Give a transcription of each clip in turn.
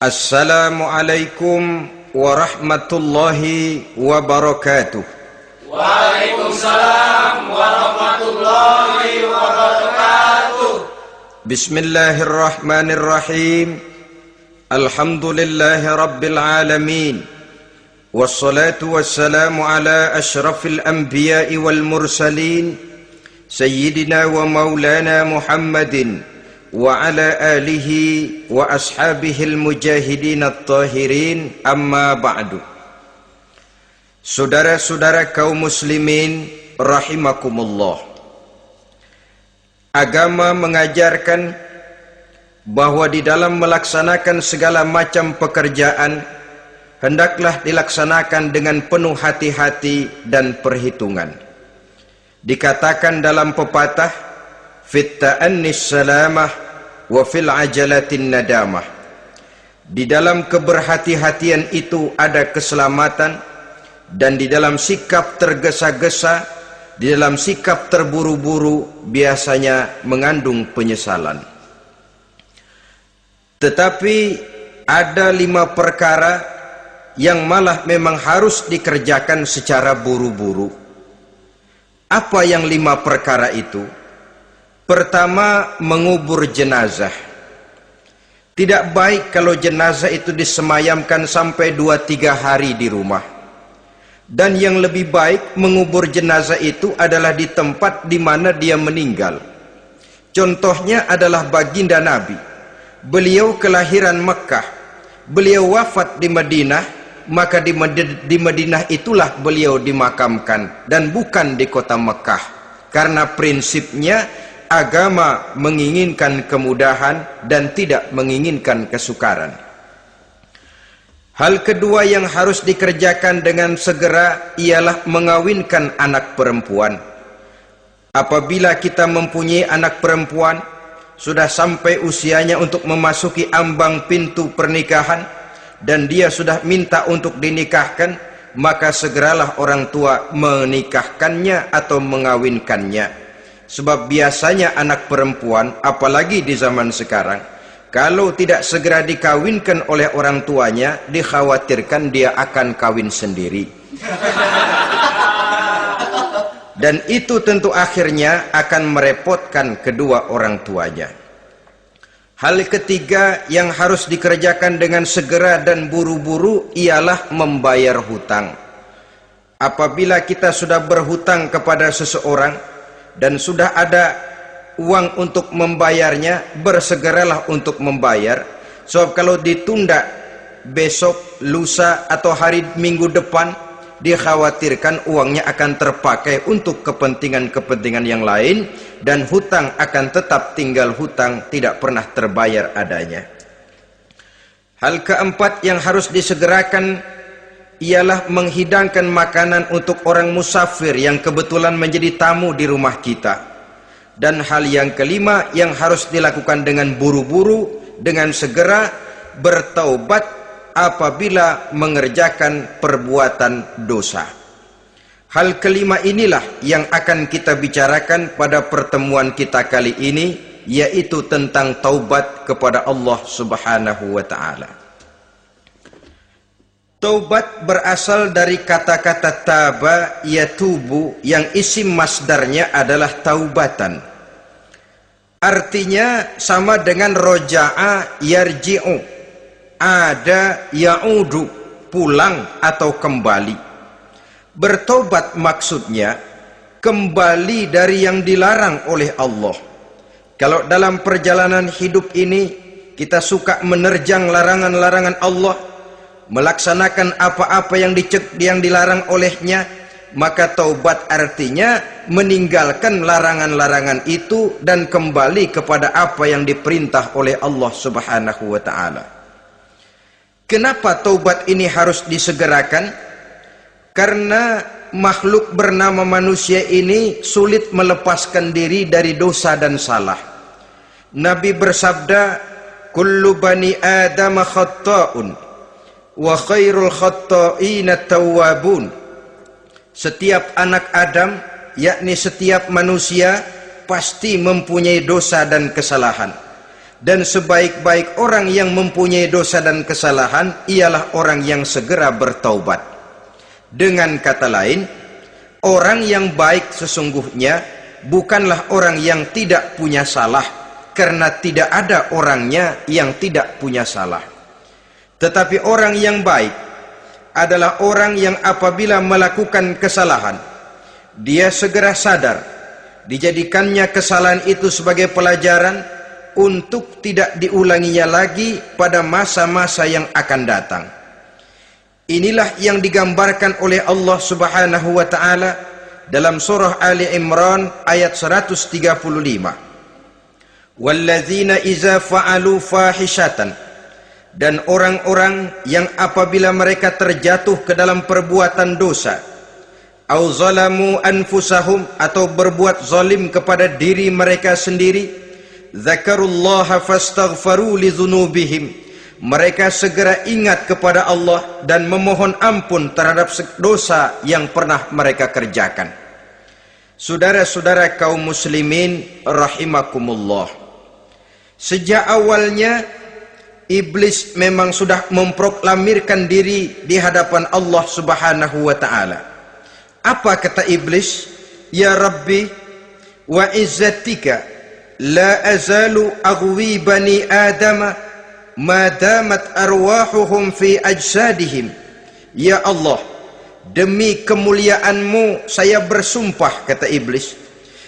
Assalamualaikum warahmatullahi wabarakatuh. Waalaikumsalam warahmatullahi wabarakatuh. Bismillahirrahmanirrahim. Alhamdulillahi rabbil alamin. Wassalatu wassalamu ala ashrafil anbiya'i wal mursalin Sayyidina wa maulana Muhammadin wa ala alihi wa ashabihil mujahidin at-tahirin, amma ba'du. Saudara-saudara kaum muslimin rahimakumullah, agama mengajarkan bahwa di dalam melaksanakan segala macam pekerjaan hendaklah dilaksanakan dengan penuh hati-hati dan perhitungan. Dikatakan dalam pepatah, fit ta'annis salamah wa fil ajalatin nadamah. Di dalam keberhati-hatian itu ada keselamatan, dan di dalam sikap tergesa-gesa, di dalam sikap terburu-buru biasanya mengandung penyesalan. Tetapi ada 5 perkara yang malah memang harus dikerjakan secara buru-buru. Apa yang 5 perkara itu? Pertama, mengubur jenazah. Tidak baik kalau jenazah itu disemayamkan sampai 2-3 hari di rumah. Dan yang lebih baik mengubur jenazah itu adalah di tempat di mana dia meninggal. Contohnya adalah baginda Nabi. Beliau kelahiran Mekah. Beliau wafat di Madinah. Maka di Madinah itulah beliau dimakamkan, dan bukan di kota Mekah. Karena prinsipnya agama menginginkan kemudahan dan tidak menginginkan kesukaran. Hal kedua yang harus dikerjakan dengan segera ialah mengawinkan anak perempuan. Apabila kita mempunyai anak perempuan, sudah sampai usianya untuk memasuki ambang pintu pernikahan, dan dia sudah minta untuk dinikahkan, maka segeralah orang tua menikahkannya atau mengawinkannya. Sebab biasanya anak perempuan, apalagi di zaman sekarang, kalau tidak segera dikawinkan oleh orang tuanya, dikhawatirkan dia akan kawin sendiri. Dan itu tentu akhirnya akan merepotkan kedua orang tuanya. Hal ketiga yang harus dikerjakan dengan segera dan buru-buru ialah membayar hutang. Apabila kita sudah berhutang kepada seseorang dan sudah ada uang untuk membayarnya, bersegeralah untuk membayar. Sebab kalau ditunda besok, lusa, atau hari minggu depan, dikhawatirkan uangnya akan terpakai untuk kepentingan-kepentingan yang lain, dan hutang akan tetap tinggal hutang, tidak pernah terbayar adanya. Hal keempat yang harus disegerakan ialah menghidangkan makanan untuk orang musafir yang kebetulan menjadi tamu di rumah kita. Dan hal yang kelima yang harus dilakukan dengan buru-buru, dengan segera, bertaubat apabila mengerjakan perbuatan dosa. Hal kelima inilah yang akan kita bicarakan pada pertemuan kita kali ini, yaitu tentang taubat kepada Allah Subhanahu wa ta'ala. Taubat berasal dari kata-kata taba yatubu, yang isim masdarnya adalah taubatan. Artinya sama dengan roja'a yarji'u, ada ya'udu, pulang atau kembali. Bertobat maksudnya kembali dari yang dilarang oleh Allah. Kalau dalam perjalanan hidup ini kita suka menerjang larangan-larangan Allah, melaksanakan apa-apa yang dilarang olehnya, maka taubat artinya meninggalkan larangan-larangan itu dan kembali kepada apa yang diperintah oleh Allah Subhanahu wa ta'ala. Kenapa taubat ini harus disegerakan? Karena makhluk bernama manusia ini sulit melepaskan diri dari dosa dan salah. Nabi bersabda, kullu bani adam khatta'un wa khairul khatta'ina tawwabun. Setiap anak Adam, yakni setiap manusia, pasti mempunyai dosa dan kesalahan. Dan sebaik-baik orang yang mempunyai dosa dan kesalahan ialah orang yang segera bertaubat. Dengan kata lain, orang yang baik sesungguhnya bukanlah orang yang tidak punya salah, karena tidak ada orangnya yang tidak punya salah. Tetapi orang yang baik adalah orang yang apabila melakukan kesalahan, dia segera sadar, dijadikannya kesalahan itu sebagai pelajaran untuk tidak diulanginya lagi pada masa-masa yang akan datang. Inilah yang digambarkan oleh Allah Subhanahu wa taala dalam surah Ali Imran ayat 135. Walladzina iza fa'alu fahishatan, dan orang-orang yang apabila mereka terjatuh ke dalam perbuatan dosa, au zalamu anfusahum, atau berbuat zalim kepada diri mereka sendiri, zakarullaha fastaghfaru lidzunubihim, mereka segera ingat kepada Allah dan memohon ampun terhadap dosa yang pernah mereka kerjakan. Saudara-saudara kaum muslimin rahimakumullah, sejak awalnya iblis memang sudah memproklamirkan diri di hadapan Allah Subhanahu wa taala. Apa kata iblis? Ya Rabbi wa izzatika la azalu aghwi bani adama ma damat arwahuhum fi ajsadihim. Ya Allah, demi kemuliaanmu saya bersumpah, kata iblis,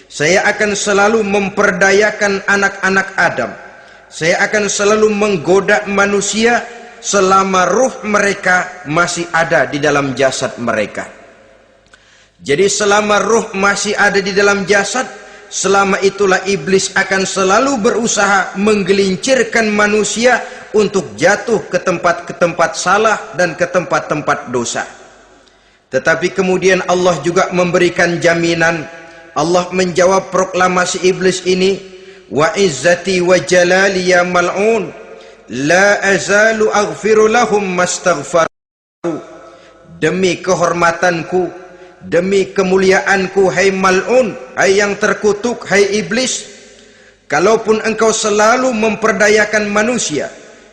saya akan selalu memperdayakan anak-anak Adam, saya akan selalu menggoda manusia selama ruh mereka masih ada di dalam jasad mereka. Jadi selama ruh masih ada di dalam jasad, selama itulah iblis akan selalu berusaha menggelincirkan manusia untuk jatuh ke tempat salah dan ke tempat-tempat dosa. Tetapi kemudian Allah juga memberikan jaminan. Allah menjawab proklamasi iblis ini, wa izzati wa jalali ya mal'un la azalu aghfiru lahum mastaghfaru. Demi kehormatanku, demi kemuliaanku, hai mal'un, hai yang terkutuk, hai iblis, kalaupun engkau selalu memperdayakan manusia,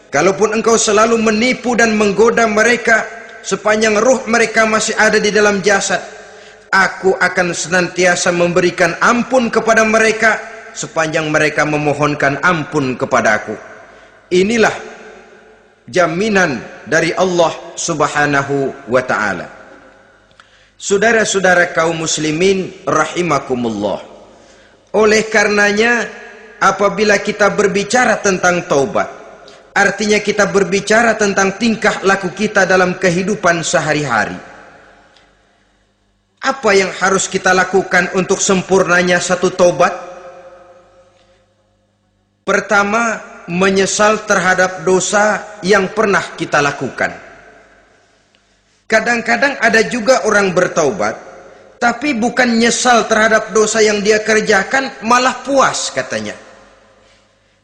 kalaupun engkau selalu menipu dan menggoda mereka sepanjang ruh mereka masih ada di dalam jasad, aku akan senantiasa memberikan ampun kepada mereka sepanjang mereka memohonkan ampun kepadaku. Inilah jaminan dari Allah Subhanahu wa ta'ala. Saudara-saudara kaum muslimin rahimakumullah, oleh karenanya apabila kita berbicara tentang taubat, artinya kita berbicara tentang tingkah laku kita dalam kehidupan sehari-hari. Apa yang harus kita lakukan untuk sempurnanya satu taubat? Pertama, menyesal terhadap dosa yang pernah kita lakukan. Kadang-kadang ada juga orang bertaubat, tapi bukan nyesal terhadap dosa yang dia kerjakan, malah puas katanya.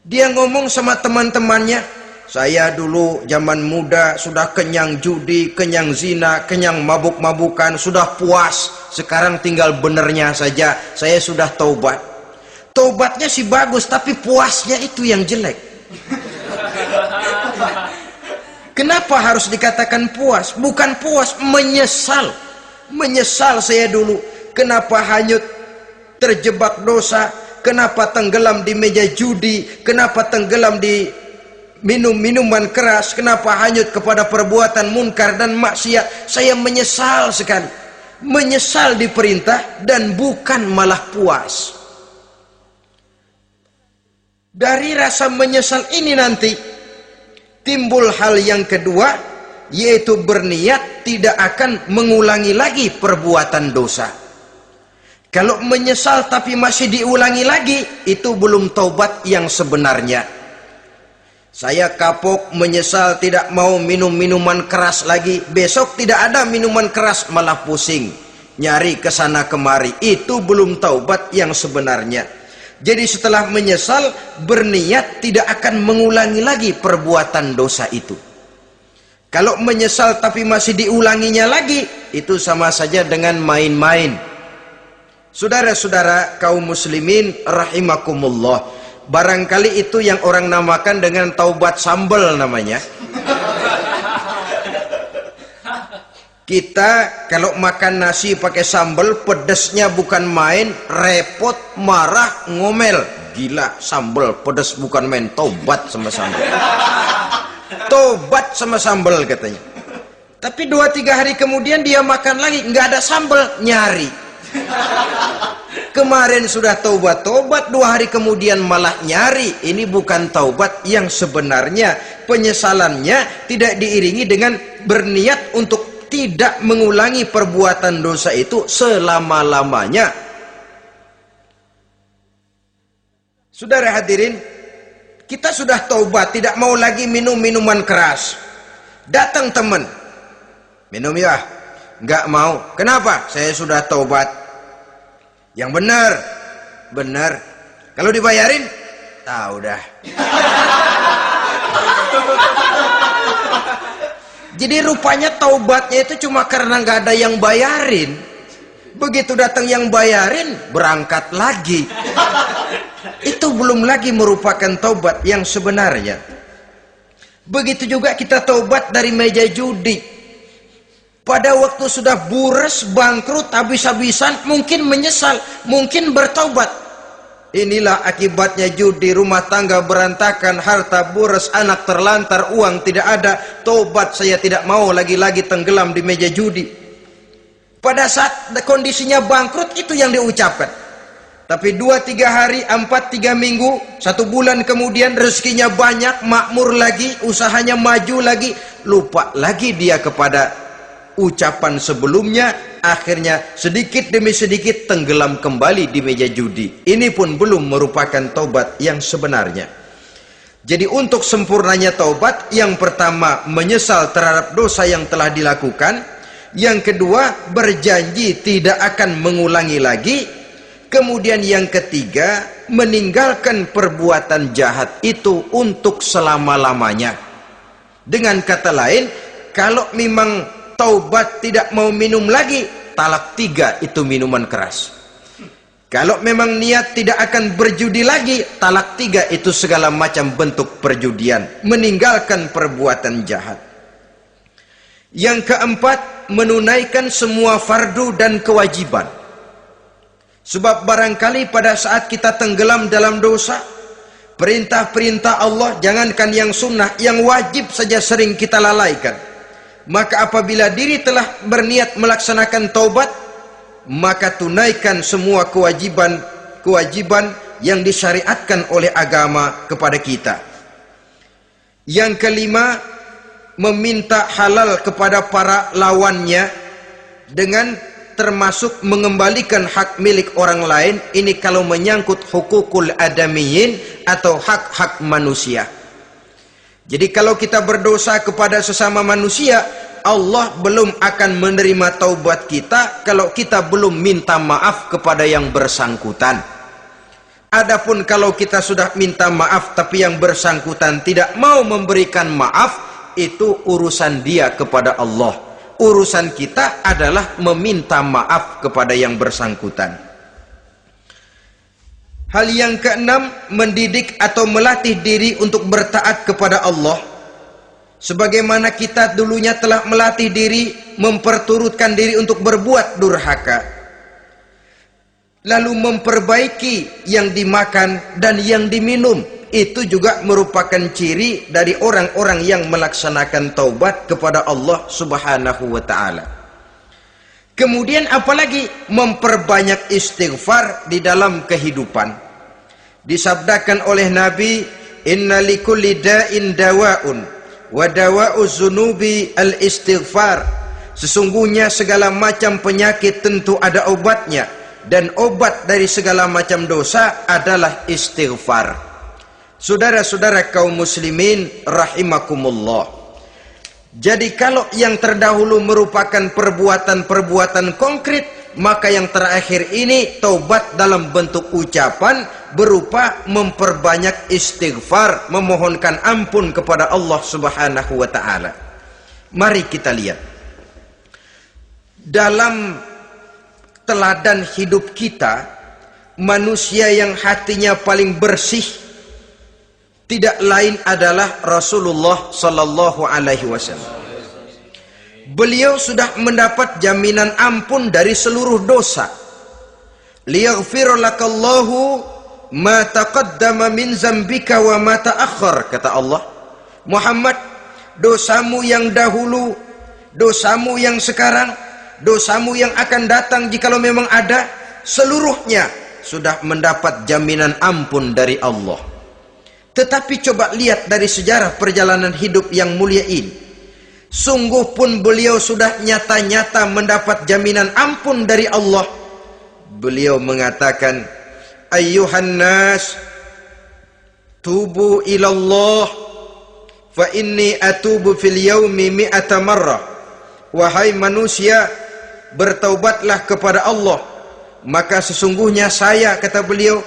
Dia ngomong sama teman-temannya, saya dulu zaman muda sudah kenyang judi, kenyang zina, kenyang mabuk-mabukan, sudah puas. Sekarang tinggal benernya saja, saya sudah taubat. Taubatnya sih bagus, tapi puasnya itu yang jelek. Kenapa harus dikatakan puas? Bukan puas, menyesal. Menyesal saya dulu. Kenapa hanyut terjebak dosa? Kenapa tenggelam di meja judi? Kenapa tenggelam di minum-minuman keras? Kenapa hanyut kepada perbuatan munkar dan maksiat? Saya menyesal sekali. Menyesal diperintah dan bukan malah puas. Dari rasa menyesal ini nanti timbul hal yang kedua, yaitu berniat tidak akan mengulangi lagi perbuatan dosa. Kalau menyesal tapi masih diulangi lagi, itu belum taubat yang sebenarnya. Saya kapok, menyesal, tidak mau minum minuman keras lagi. Besok tidak ada minuman keras, malah pusing, nyari kesana kemari. Itu belum taubat yang sebenarnya. Jadi setelah menyesal, berniat tidak akan mengulangi lagi perbuatan dosa itu. Kalau menyesal tapi masih diulanginya lagi, itu sama saja dengan main-main. Saudara-saudara kaum muslimin rahimakumullah, Barangkali itu yang orang namakan dengan taubat sambal namanya. Kita kalau makan nasi pakai sambal, pedesnya bukan main, repot, marah, ngomel. Gila, sambal pedes bukan main, taubat sama sambal. Tobat sama sambal katanya. Tapi 2-3 hari kemudian dia makan lagi, nggak ada sambal, nyari. Kemarin sudah taubat, 2 hari kemudian malah nyari. Ini bukan taubat yang sebenarnya. Penyesalannya tidak diiringi dengan berniat untuk tidak mengulangi perbuatan dosa itu selama-lamanya. Saudara hadirin, kita sudah taubat, tidak mau lagi minum minuman keras. Datang teman, minum ya? Nggak mau. Kenapa? Saya sudah taubat. Yang benar, benar. Kalau dibayarin, tahu dah. Jadi rupanya taubatnya itu cuma karena nggak ada yang bayarin. Begitu datang yang bayarin, berangkat lagi. Itu belum lagi merupakan taubat yang sebenarnya. Begitu juga kita taubat dari meja judi. Pada waktu sudah bures, bangkrut, habis-habisan, mungkin menyesal, mungkin bertaubat. Inilah akibatnya judi, rumah tangga berantakan, harta bures, anak terlantar, uang tidak ada. Taubat, saya tidak mau lagi-lagi tenggelam di meja judi. Pada saat kondisinya bangkrut, itu yang diucapkan. Tapi 2-3 hari, 4-3 minggu, 1 bulan kemudian rezekinya banyak, makmur lagi, usahanya maju lagi, lupa lagi dia kepada ucapan sebelumnya, akhirnya sedikit demi sedikit tenggelam kembali di meja judi. Ini pun belum merupakan taubat yang sebenarnya. Jadi untuk sempurnanya taubat, yang pertama menyesal terhadap dosa yang telah dilakukan, yang kedua berjanji tidak akan mengulangi lagi, kemudian yang ketiga meninggalkan perbuatan jahat itu untuk selama-lamanya. Dengan kata lain, kalau memang taubat tidak mau minum lagi, talak 3 itu minuman keras. Kalau memang niat tidak akan berjudi lagi, talak 3 itu segala macam bentuk perjudian, meninggalkan perbuatan jahat. Yang keempat, menunaikan semua fardu dan kewajiban. Sebab barangkali pada saat kita tenggelam dalam dosa, perintah-perintah Allah, jangankan yang sunnah, yang wajib saja sering kita lalaikan. Maka apabila diri telah berniat melaksanakan taubat, maka tunaikan semua kewajiban yang disyariatkan oleh agama kepada kita. Yang kelima, meminta halal kepada para lawannya dengan termasuk mengembalikan hak milik orang lain. Ini kalau menyangkut hukukul adamiyin atau hak-hak manusia. Jadi kalau kita berdosa kepada sesama manusia, Allah belum akan menerima taubat kita kalau kita belum minta maaf kepada yang bersangkutan. Adapun kalau kita sudah minta maaf tapi yang bersangkutan tidak mau memberikan maaf, itu urusan dia kepada Allah. Urusan kita adalah meminta maaf kepada yang bersangkutan. Hal yang keenam, mendidik atau melatih diri untuk bertaat kepada Allah. Sebagaimana kita dulunya telah melatih diri, memperturutkan diri untuk berbuat durhaka. Lalu memperbaiki yang dimakan dan yang diminum. Itu juga merupakan ciri dari orang-orang yang melaksanakan taubat kepada Allah Subhanahu wa ta'ala. Kemudian apalagi memperbanyak istighfar di dalam kehidupan. Disabdakan oleh Nabi, inna likulli da'in dawa'un wa dawa'u zunubi al-istighfar. Sesungguhnya segala macam penyakit tentu ada obatnya, dan obat dari segala macam dosa adalah istighfar. Saudara-saudara kaum muslimin rahimakumullah. Jadi kalau yang terdahulu merupakan perbuatan-perbuatan konkret, maka yang terakhir ini taubat dalam bentuk ucapan berupa memperbanyak istighfar, memohonkan ampun kepada Allah Subhanahu wa ta'ala. Mari kita lihat dalam teladan hidup kita, manusia yang hatinya paling bersih, tidak lain adalah Rasulullah sallallahu alaihi wasallam. Beliau sudah mendapat jaminan ampun dari seluruh dosa. Liyaghfir lakallahu ma taqaddama min zambika wa ma ta'akhkhar, kata Allah. Muhammad, dosamu yang dahulu, dosamu yang sekarang, dosamu yang akan datang jikalau memang ada, seluruhnya sudah mendapat jaminan ampun dari Allah. Tetapi coba lihat dari sejarah perjalanan hidup yang mulia ini. Sungguh pun beliau sudah nyata-nyata mendapat jaminan ampun dari Allah. Beliau mengatakan, ayyuhan nas, tubu ilallah, fa inni atubu fil yaumi mi'ata marrah. Wahai manusia, bertaubatlah kepada Allah, maka sesungguhnya saya, kata beliau,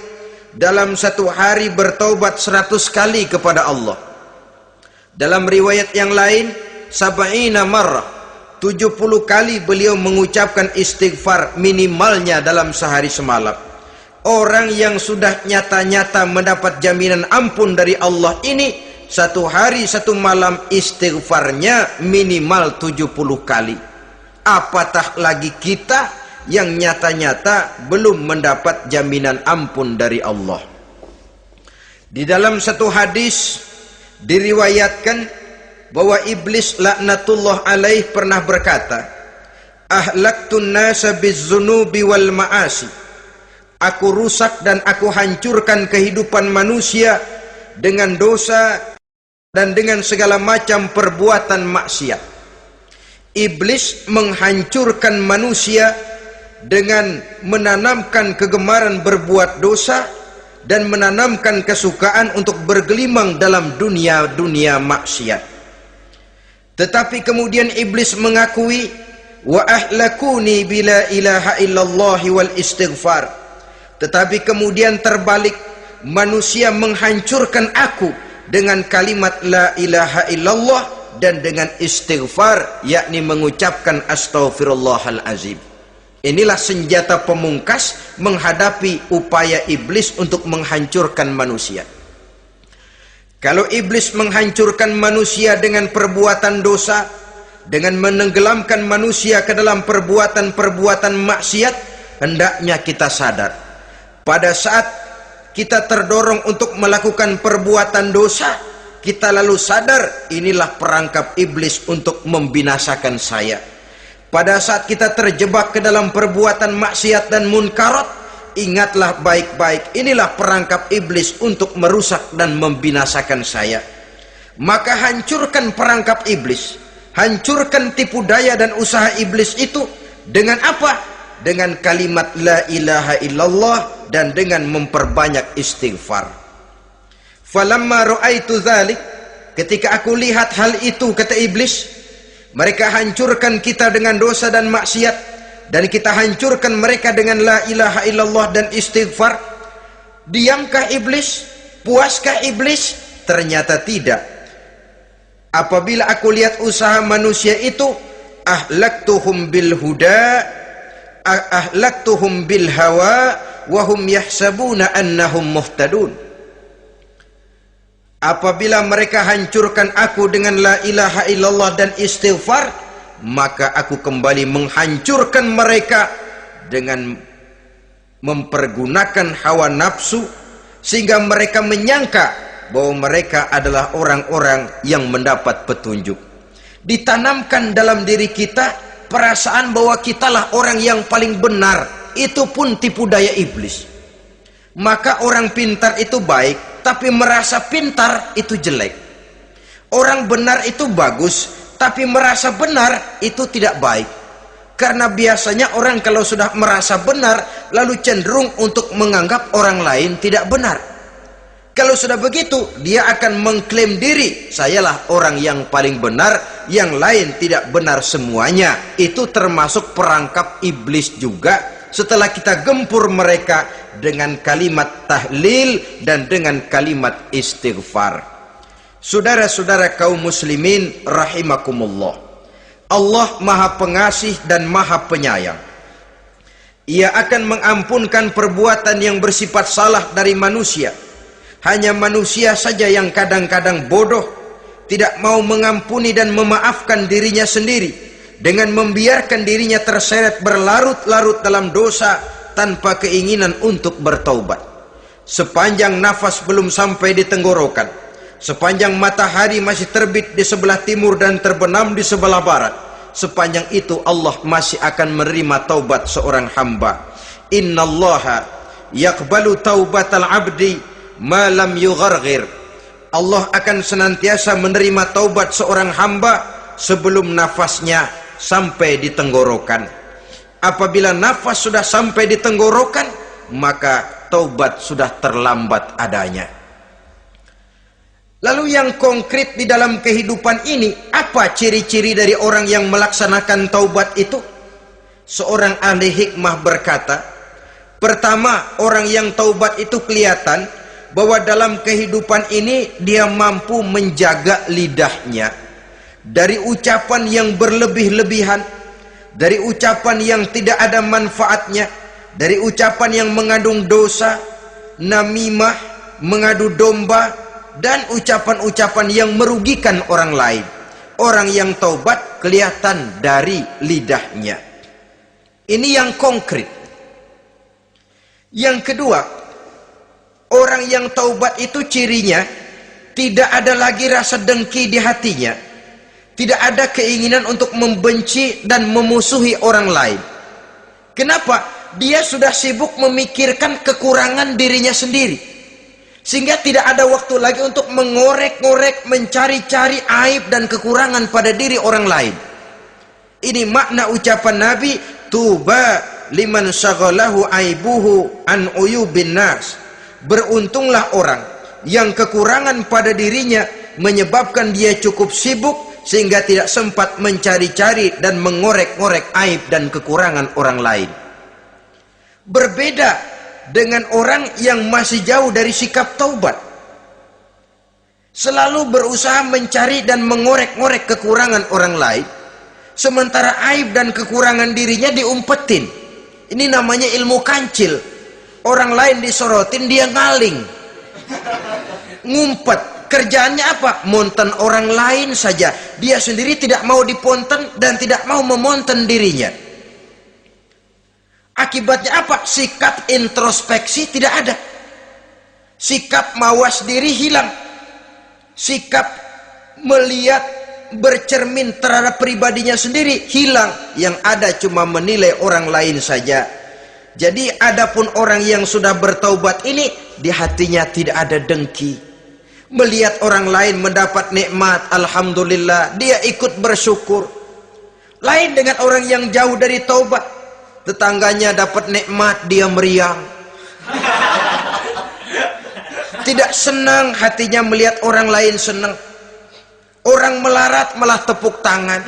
dalam satu hari bertaubat 100 kali kepada Allah. Dalam riwayat yang lain, sab'ina marrah, 70 kali beliau mengucapkan istighfar minimalnya dalam sehari semalam. Orang yang sudah nyata-nyata mendapat jaminan ampun dari Allah ini, satu hari satu malam istighfarnya minimal 70 kali. Apatah lagi kita yang nyata-nyata belum mendapat jaminan ampun dari Allah. Di dalam satu hadis diriwayatkan bahwa iblis laknatullah alaih pernah berkata, ahlaktun nasa bizzunubi wal ma'asi. Aku rusak dan aku hancurkan kehidupan manusia dengan dosa dan dengan segala macam perbuatan maksiat. Iblis menghancurkan manusia dengan menanamkan kegemaran berbuat dosa dan menanamkan kesukaan untuk bergelimang dalam dunia maksiat. Tetapi kemudian iblis mengakui, wa ahlakuni bila ilaha illallah wal istighfar. Tetapi kemudian terbalik, manusia menghancurkan aku dengan kalimat la ilaha illallah dan dengan istighfar, yakni mengucapkan astaghfirullahal azim. Inilah senjata pemungkas menghadapi upaya iblis untuk menghancurkan manusia. Kalau iblis menghancurkan manusia dengan perbuatan dosa, dengan menenggelamkan manusia ke dalam perbuatan-perbuatan maksiat, hendaknya kita sadar. Pada saat kita terdorong untuk melakukan perbuatan dosa, kita lalu sadar inilah perangkap iblis untuk membinasakan saya. Pada saat kita terjebak ke dalam perbuatan maksiat dan munkarat, ingatlah baik-baik, inilah perangkap iblis untuk merusak dan membinasakan saya. Maka hancurkan perangkap iblis, hancurkan tipu daya dan usaha iblis itu dengan apa? Dengan kalimat la ilaha illallah dan dengan memperbanyak istighfar. Falamma ra'aitu dzalik, ketika aku lihat hal itu, kata iblis, mereka hancurkan kita dengan dosa dan maksiat, dan kita hancurkan mereka dengan la ilaha illallah dan istighfar. Diamkah iblis? Puaskah iblis? Ternyata tidak. Apabila aku lihat usaha manusia itu, ahlaktuhum bil huda, ahlaktuhum bil hawa, wahum yahsabuna annahum muhtadun. Apabila mereka hancurkan aku dengan la ilaha illallah dan istighfar, maka aku kembali menghancurkan mereka dengan mempergunakan hawa nafsu, sehingga mereka menyangka bahwa mereka adalah orang-orang yang mendapat petunjuk. Ditanamkan dalam diri kita perasaan bahwa kitalah orang yang paling benar, itu pun tipu daya iblis. Maka orang pintar itu baik, tapi merasa pintar itu jelek. Orang benar itu bagus, tapi merasa benar itu tidak baik. Karena biasanya orang kalau sudah merasa benar, lalu cenderung untuk menganggap orang lain tidak benar. Kalau sudah begitu, dia akan mengklaim diri, sayalah orang yang paling benar, yang lain tidak benar semuanya. Itu termasuk perangkap iblis juga. Setelah kita gempur mereka dengan kalimat tahlil dan dengan kalimat istighfar. Saudara-saudara kaum muslimin rahimakumullah, Allah Maha Pengasih dan Maha Penyayang. Ia akan mengampunkan perbuatan yang bersifat salah dari manusia, Hanya manusia saja yang kadang-kadang bodoh, tidak mau mengampuni dan memaafkan dirinya sendiri, dengan membiarkan dirinya terseret berlarut-larut dalam dosa tanpa keinginan untuk bertaubat. Sepanjang nafas belum sampai di tenggorokan, sepanjang matahari masih terbit di sebelah timur dan terbenam di sebelah barat, sepanjang itu Allah masih akan menerima taubat seorang hamba. Innallaha yaqbalu taubatal abdi ma lam yugharghir. Allah akan senantiasa menerima taubat seorang hamba sebelum nafasnya sampai di tenggorokan. Apabila nafas sudah sampai di tenggorokan, maka taubat sudah terlambat adanya. Lalu yang konkret di dalam kehidupan ini, apa ciri-ciri dari orang yang melaksanakan taubat itu? Seorang ahli hikmah berkata, pertama, orang yang taubat itu kelihatan bahwa dalam kehidupan ini dia mampu menjaga lidahnya dari ucapan yang berlebih-lebihan, dari ucapan yang tidak ada manfaatnya, dari ucapan yang mengandung dosa, namimah, mengadu domba, dan ucapan-ucapan yang merugikan orang lain. Orang yang taubat kelihatan dari lidahnya. Ini yang konkret. Yang kedua, orang yang taubat itu cirinya tidak ada lagi rasa dengki di hatinya, tidak ada keinginan untuk membenci dan memusuhi orang lain. Kenapa? Dia sudah sibuk memikirkan kekurangan dirinya sendiri, sehingga tidak ada waktu lagi untuk mengorek-ngorek, mencari-cari aib dan kekurangan pada diri orang lain. Ini makna ucapan Nabi, tuba liman syaghalahu aibuhu an uyubin nas. Beruntunglah orang yang kekurangan pada dirinya menyebabkan dia cukup sibuk sehingga tidak sempat mencari-cari dan mengorek-ngorek aib dan kekurangan orang lain. Berbeda dengan orang yang masih jauh dari sikap taubat, selalu berusaha mencari dan mengorek-ngorek kekurangan orang lain, sementara aib dan kekurangan dirinya diumpetin. Ini namanya ilmu kancil. Orang lain disorotin, dia ngaling, ngumpet. Kerjaannya apa? Monten orang lain saja. Dia sendiri tidak mau diponten dan tidak mau memonten dirinya. Akibatnya apa? Sikap introspeksi tidak ada. Sikap mawas diri hilang. Sikap melihat, bercermin terhadap pribadinya sendiri hilang. Yang ada cuma menilai orang lain saja. Jadi adapun orang yang sudah bertaubat ini, di hatinya tidak ada dengki. Melihat orang lain mendapat nikmat, alhamdulillah, dia ikut bersyukur. Lain dengan orang yang jauh dari taubat. Tetangganya dapat nikmat, dia meriang. Tidak senang hatinya melihat orang lain senang. Orang melarat malah tepuk tangan.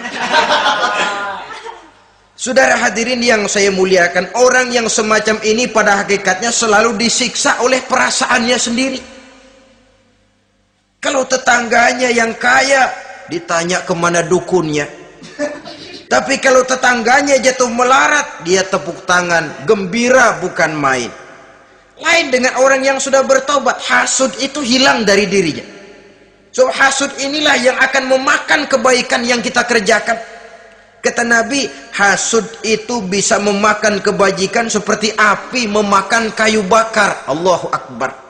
Saudara hadirin yang saya muliakan, orang yang semacam ini pada hakikatnya selalu disiksa oleh perasaannya sendiri. Kalau tetangganya yang kaya, ditanya kemana dukunnya. Tapi kalau tetangganya jatuh melarat, dia tepuk tangan, gembira bukan main. Lain dengan orang yang sudah bertobat, hasud itu hilang dari dirinya. So hasud inilah yang akan memakan kebaikan yang kita kerjakan. Kata Nabi, hasud itu bisa memakan kebajikan seperti api memakan kayu bakar. Allahu Akbar.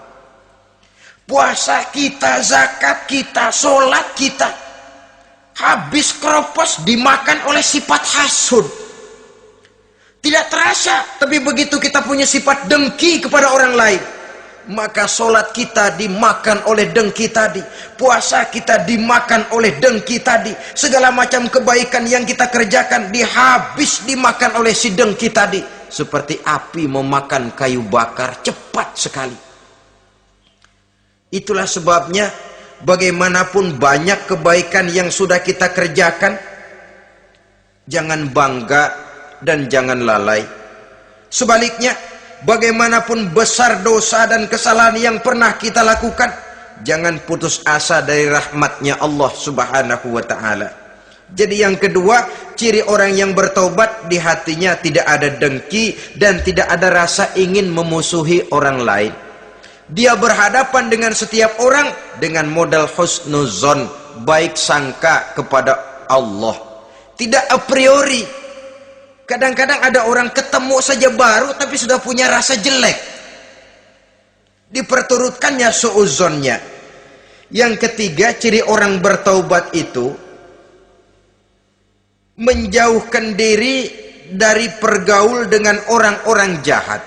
Puasa kita, zakat kita, sholat kita, habis keropos dimakan oleh sifat hasud. Tidak terasa, tapi begitu kita punya sifat dengki kepada orang lain, maka sholat kita dimakan oleh dengki tadi, puasa kita dimakan oleh dengki tadi, segala macam kebaikan yang kita kerjakan dimakan oleh si dengki tadi, seperti api memakan kayu bakar, cepat sekali. Itulah sebabnya bagaimanapun banyak kebaikan yang sudah kita kerjakan, jangan bangga dan jangan lalai. Sebaliknya, bagaimanapun besar dosa dan kesalahan yang pernah kita lakukan, jangan putus asa dari rahmatnya Allah Subhanahu wa ta'ala. Jadi yang kedua, ciri orang yang bertaubat, di hatinya tidak ada dengki dan tidak ada rasa ingin memusuhi orang lain. Dia berhadapan dengan setiap orang dengan modal husnuzon, baik sangka kepada Allah. Tidak a priori. Kadang-kadang ada orang ketemu saja baru tapi sudah punya rasa jelek. Diperturutkannya suuzonnya. Yang ketiga, ciri orang bertaubat itu menjauhkan diri dari pergaul dengan orang-orang jahat.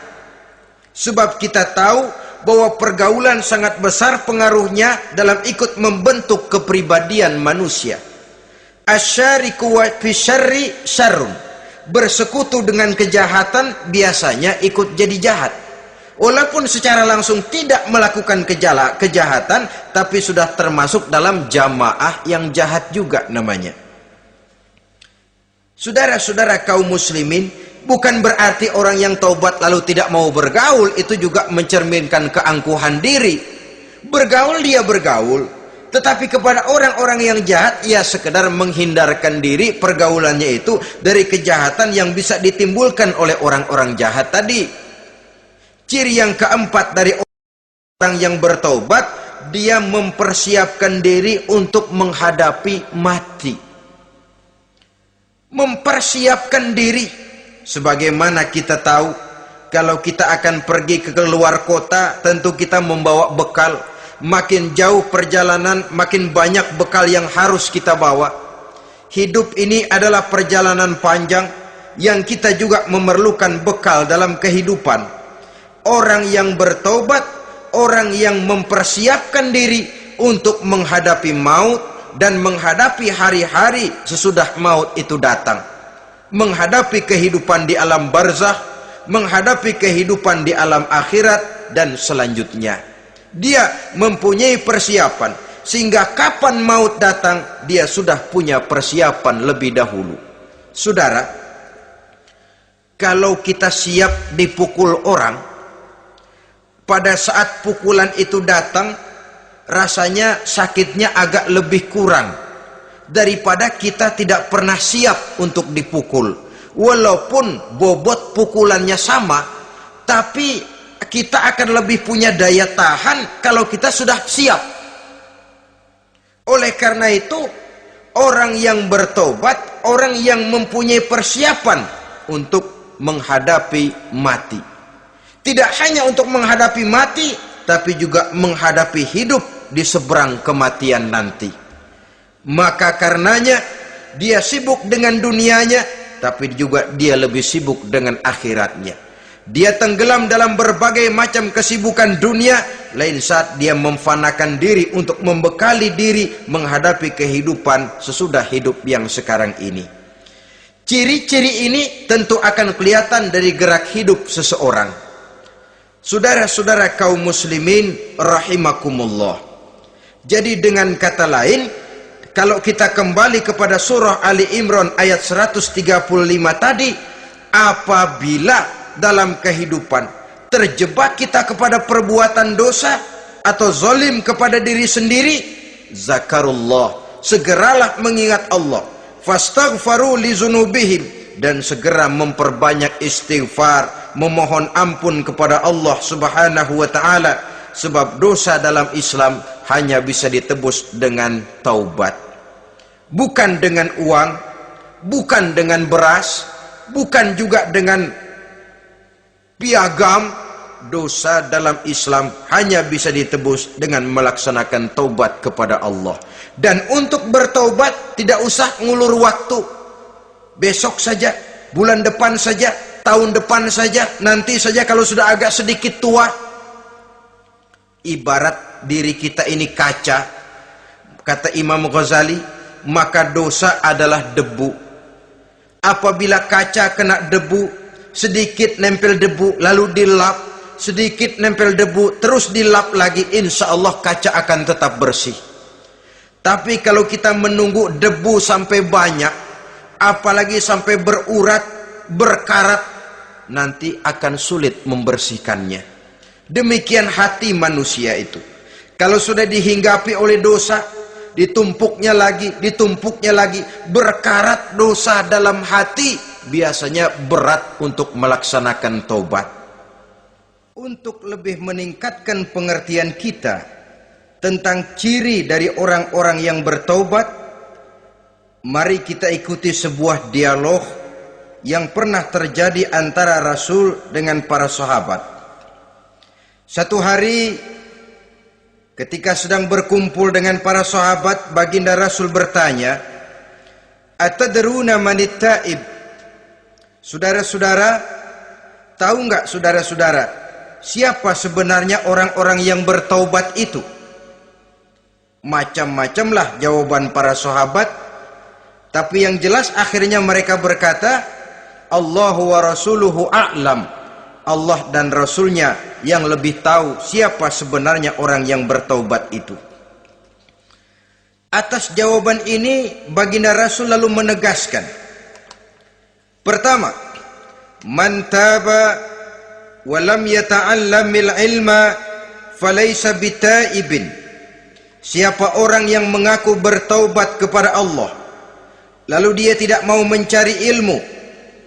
Sebab kita tahu bahwa pergaulan sangat besar pengaruhnya dalam ikut membentuk kepribadian manusia. Asyariku wa fi syarri syarrun. Bersekutu dengan kejahatan biasanya ikut jadi jahat. Walaupun secara langsung tidak melakukan kejahatan, tapi sudah termasuk dalam jamaah yang jahat juga namanya. Saudara-saudara kaum muslimin, bukan berarti orang yang taubat lalu tidak mau bergaul, itu juga mencerminkan keangkuhan diri. Bergaul dia bergaul, tetapi kepada orang-orang yang jahat, ia sekedar menghindarkan diri pergaulannya itu dari kejahatan yang bisa ditimbulkan oleh orang-orang jahat tadi. Ciri yang keempat dari orang yang bertaubat, dia mempersiapkan diri untuk menghadapi mati. Mempersiapkan diri. Sebagaimana kita tahu, kalau kita akan pergi ke luar kota, tentu kita membawa bekal. Makin jauh perjalanan, makin banyak bekal yang harus kita bawa. Hidup ini adalah perjalanan panjang yang kita juga memerlukan bekal dalam kehidupan. Orang yang bertobat, orang yang mempersiapkan diri untuk menghadapi maut dan menghadapi hari-hari sesudah maut itu datang. Menghadapi kehidupan di alam barzakh, menghadapi kehidupan di alam akhirat dan selanjutnya. Dia mempunyai persiapan sehingga kapan maut datang dia sudah punya persiapan lebih dahulu. Saudara, kalau kita siap dipukul orang, pada saat pukulan itu datang, rasanya sakitnya agak lebih kurang daripada kita tidak pernah siap untuk dipukul. Walaupun bobot pukulannya sama, tapi kita akan lebih punya daya tahan kalau kita sudah siap. Oleh karena itu, orang yang bertobat, orang yang mempunyai persiapan untuk menghadapi mati. Tidak hanya untuk menghadapi mati, tapi juga menghadapi hidup di seberang kematian nanti. Maka karenanya dia sibuk dengan dunianya, tapi juga dia lebih sibuk dengan akhiratnya. Dia tenggelam dalam berbagai macam kesibukan dunia, lain saat dia memfanakan diri untuk membekali diri menghadapi kehidupan sesudah hidup yang sekarang ini. Ciri-ciri ini tentu akan kelihatan dari gerak hidup seseorang. Saudara-saudara kaum muslimin rahimakumullah. Jadi dengan kata lain, kalau kita kembali kepada surah Ali Imran ayat 135 tadi, apabila dalam kehidupan terjebak kita kepada perbuatan dosa atau zalim kepada diri sendiri, zakarullah, segeralah mengingat Allah, fastaghfaru li dzunubihim, dan segera memperbanyak istighfar, memohon ampun kepada Allah Subhanahu wa taala, sebab dosa dalam Islam hanya bisa ditebus dengan taubat. Bukan dengan uang, bukan dengan beras, bukan juga dengan piagam. Dosa dalam Islam hanya bisa ditebus dengan melaksanakan taubat kepada Allah. Dan untuk bertaubat tidak usah ngulur waktu. Besok saja, bulan depan saja, tahun depan saja, nanti saja kalau sudah agak sedikit tua. Ibarat diri kita ini kaca, kata Imam Ghazali, maka dosa adalah debu. Apabila kaca kena debu, sedikit nempel debu, lalu dilap, sedikit nempel debu, terus dilap lagi, insya Allah kaca akan tetap bersih. Tapi kalau kita menunggu debu sampai banyak, apalagi sampai berurat, berkarat, nanti akan sulit membersihkannya. Demikian hati manusia itu. Kalau sudah dihinggapi oleh dosa, ditumpuknya lagi, berkarat dosa dalam hati, biasanya berat untuk melaksanakan taubat. untuk lebih meningkatkan pengertian kita tentang ciri dari orang-orang yang bertaubat, mari kita ikuti sebuah dialog yang pernah terjadi antara Rasul dengan para sahabat. Satu hari ketika sedang berkumpul dengan para sahabat, baginda Rasul bertanya, "Atadruna manit taib?" Saudara-saudara, tahu nggak saudara-saudara, siapa sebenarnya orang-orang yang bertaubat itu? Macam-macamlah jawaban para sahabat, tapi yang jelas akhirnya mereka berkata, Allahu wa rasuluhu a'lam. Allah dan Rasulnya yang lebih tahu siapa sebenarnya orang yang bertaubat itu. Atas jawaban ini baginda Rasul lalu menegaskan, pertama, man taba wa lam yata'allamil ilma falaysa bitaibin. Siapa orang yang mengaku bertaubat kepada Allah lalu dia tidak mau mencari ilmu,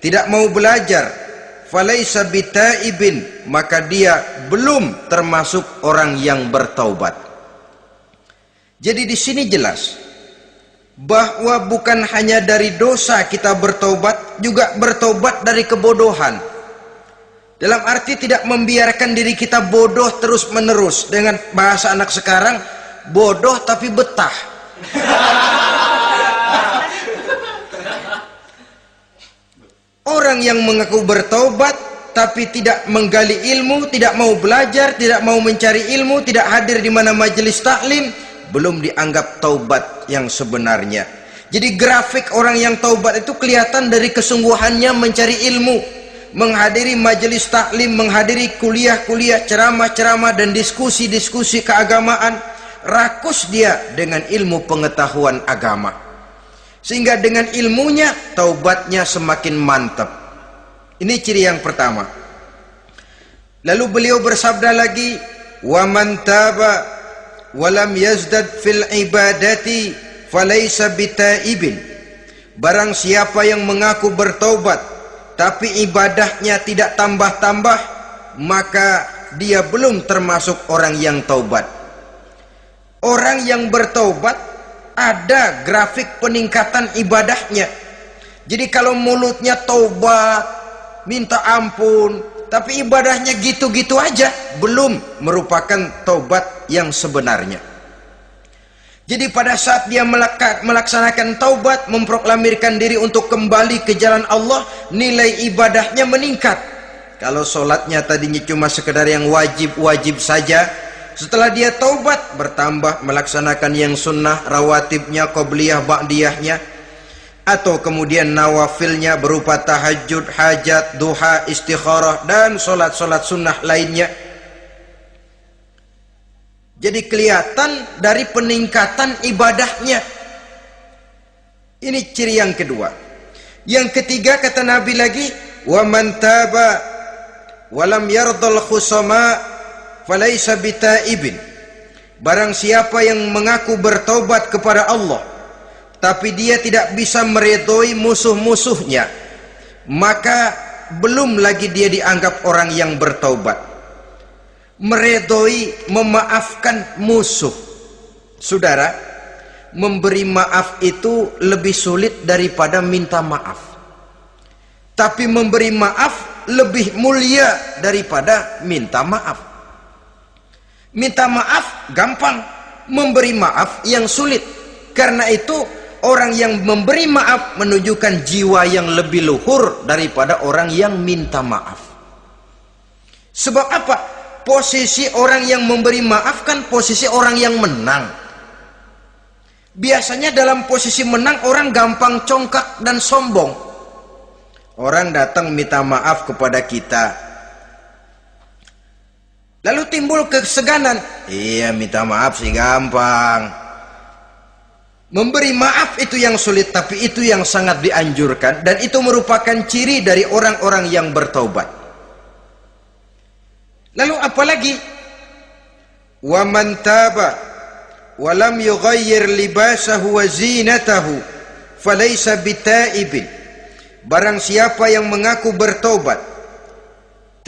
tidak mau belajar, falaysa bitaibin, maka dia belum termasuk orang yang bertaubat. Jadi di sini jelas bahwa bukan hanya dari dosa kita bertaubat, juga bertaubat dari kebodohan. Dalam arti tidak membiarkan diri kita bodoh terus menerus. Dengan bahasa anak sekarang, bodoh tapi betah. Orang yang mengaku bertaubat tapi tidak menggali ilmu, tidak mau belajar, tidak mau mencari ilmu, tidak hadir di mana majelis taklim, belum dianggap taubat yang sebenarnya. Jadi grafik orang yang taubat itu kelihatan dari kesungguhannya mencari ilmu, menghadiri majelis taklim, menghadiri kuliah-kuliah, ceramah-ceramah dan diskusi-diskusi keagamaan. Rakus dia dengan ilmu pengetahuan agama, sehingga dengan ilmunya taubatnya semakin mantap. Ini ciri yang pertama. Lalu beliau bersabda lagi, wa man taba walam yazdad fil ibadati falaysa bitaibin. Barang siapa yang mengaku bertaubat tapi ibadahnya tidak tambah-tambah, maka dia belum termasuk orang yang taubat. Orang yang bertaubat ada grafik peningkatan ibadahnya. Jadi kalau mulutnya taubat, minta ampun, tapi ibadahnya gitu-gitu aja, belum merupakan taubat yang sebenarnya. Jadi pada saat dia melaksanakan taubat, memproklamirkan diri untuk kembali ke jalan Allah, nilai ibadahnya meningkat. Kalau sholatnya tadinya cuma sekedar yang wajib-wajib saja, setelah dia taubat bertambah melaksanakan yang sunnah, rawatibnya, qobliyah, ba'diyahnya, atau kemudian nawafilnya berupa tahajud, hajat, duha, istikharah, dan solat-solat sunnah lainnya. Jadi kelihatan dari peningkatan ibadahnya. Ini ciri yang kedua. Yang ketiga kata Nabi lagi, wa man taba wa lam yardal khusama falaysa bitaibin. Barang siapa yang mengaku bertaubat kepada Allah tapi dia tidak bisa meridhoi musuh-musuhnya, maka belum lagi dia dianggap orang yang bertaubat. Meridhoi, memaafkan musuh. Saudara, memberi maaf itu lebih sulit daripada minta maaf. Tapi memberi maaf lebih mulia daripada minta maaf. Minta maaf gampang, memberi maaf yang sulit. Karena itu orang yang memberi maaf menunjukkan jiwa yang lebih luhur daripada orang yang minta maaf. Sebab apa? Posisi orang yang memberi maaf kan posisi orang yang menang. Biasanya dalam posisi menang orang gampang congkak dan sombong. Orang datang minta maaf kepada kita, lalu timbul keseganan. Iya, minta maaf sih gampang. Memberi maaf itu yang sulit, tapi itu yang sangat dianjurkan, dan itu merupakan ciri dari orang-orang yang bertaubat. Lalu apalagi? Wa man taba wa lam yughayyir libasahu wa zinatahu falaysa bitaibin. Barang siapa yang mengaku bertaubat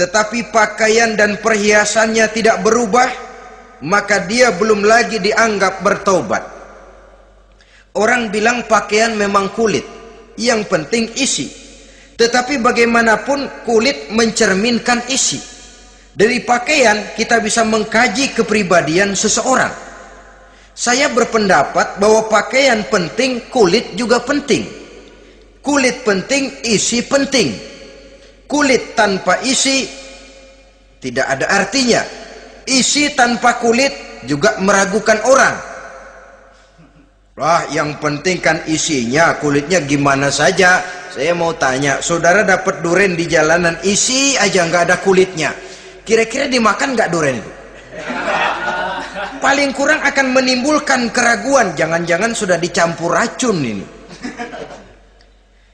tetapi pakaian dan perhiasannya tidak berubah, maka dia belum lagi dianggap bertaubat. Orang bilang pakaian memang kulit, yang penting isi. Tetapi bagaimanapun kulit mencerminkan isi. Dari pakaian kita bisa mengkaji kepribadian seseorang. Saya berpendapat bahwa pakaian penting, kulit juga penting. Kulit penting, isi penting. Kulit tanpa isi tidak ada artinya. Isi tanpa kulit juga meragukan orang. Wah, yang penting kan isinya, kulitnya gimana saja. Saya mau tanya, saudara dapat duren di jalanan, isi aja nggak ada kulitnya, kira-kira dimakan nggak duren itu? Paling kurang akan menimbulkan keraguan, jangan-jangan sudah dicampur racun ini.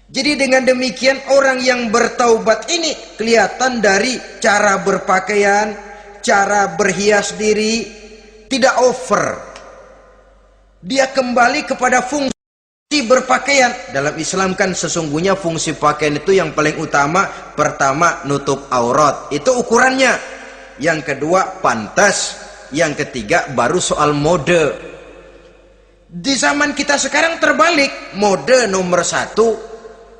Jadi dengan demikian orang yang bertaubat ini kelihatan dari cara berpakaian, cara berhias diri, tidak over. Dia kembali kepada fungsi berpakaian. Dalam Islam kan sesungguhnya fungsi pakaian itu yang paling utama, pertama nutup aurat, itu ukurannya. Yang kedua pantas, yang ketiga baru soal mode. Di zaman kita sekarang terbalik, mode nomor 1,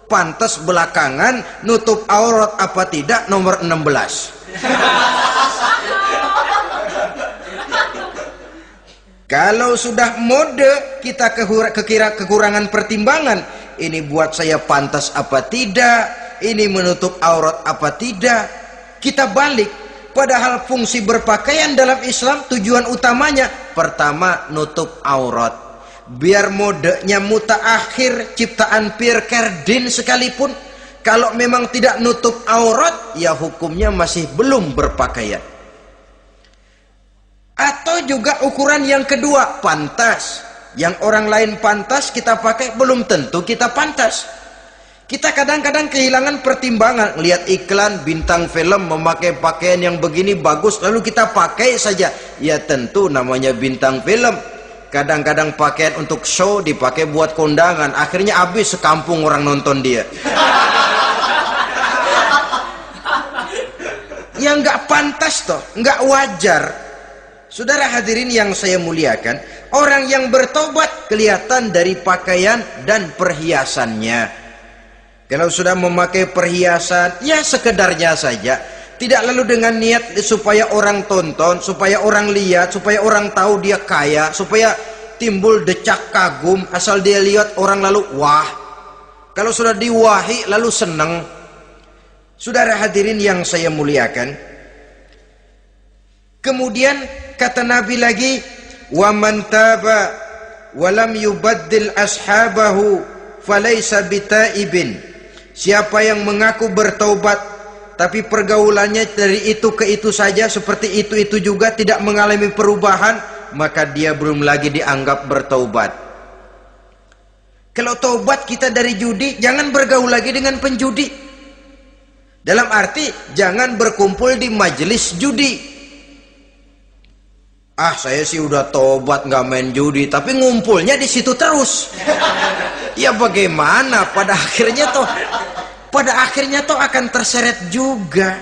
pantas belakangan, nutup aurat apa tidak nomor 16. Kalau sudah mode, kita kekurangan pertimbangan. Ini buat saya pantas apa tidak, ini menutup aurat apa tidak. Kita balik, padahal fungsi berpakaian dalam Islam tujuan utamanya pertama nutup aurat. Biar modenya mutaakhir, ciptaan Pierre Cardin sekalipun, kalau memang tidak nutup aurat, ya hukumnya masih belum berpakaian. Atau juga ukuran yang kedua, pantas. Yang orang lain pantas kita pakai, belum tentu kita pantas. Kita kadang-kadang kehilangan pertimbangan, lihat iklan bintang film memakai pakaian yang begini bagus, lalu kita pakai saja. Ya tentu namanya bintang film. Kadang-kadang pakaian untuk show dipakai buat kondangan, akhirnya habis sekampung orang nonton dia. Ya nggak pantas toh, nggak wajar. Saudara hadirin yang saya muliakan, orang yang bertobat kelihatan dari pakaian dan perhiasannya. Kalau sudah memakai perhiasan, ya sekedarnya saja, tidak lalu dengan niat supaya orang tonton, supaya orang lihat, supaya orang tahu dia kaya, supaya timbul decak kagum, asal dia lihat orang lalu wah. Kalau sudah diwahi lalu senang. Saudara hadirin yang saya muliakan, kemudian kata Nabi lagi, wa man taba wa lam yubaddil ashabahu falaysa bitaibin. Siapa yang mengaku bertaubat tapi pergaulannya dari itu ke itu saja, seperti itu juga tidak mengalami perubahan, maka dia belum lagi dianggap bertaubat. Kalau taubat kita dari judi, jangan bergaul lagi dengan penjudi. Dalam arti jangan berkumpul di majelis judi. Ah, saya sih udah tobat nggak main judi, tapi ngumpulnya di situ terus. Ya bagaimana? Pada akhirnya toh akan terseret juga.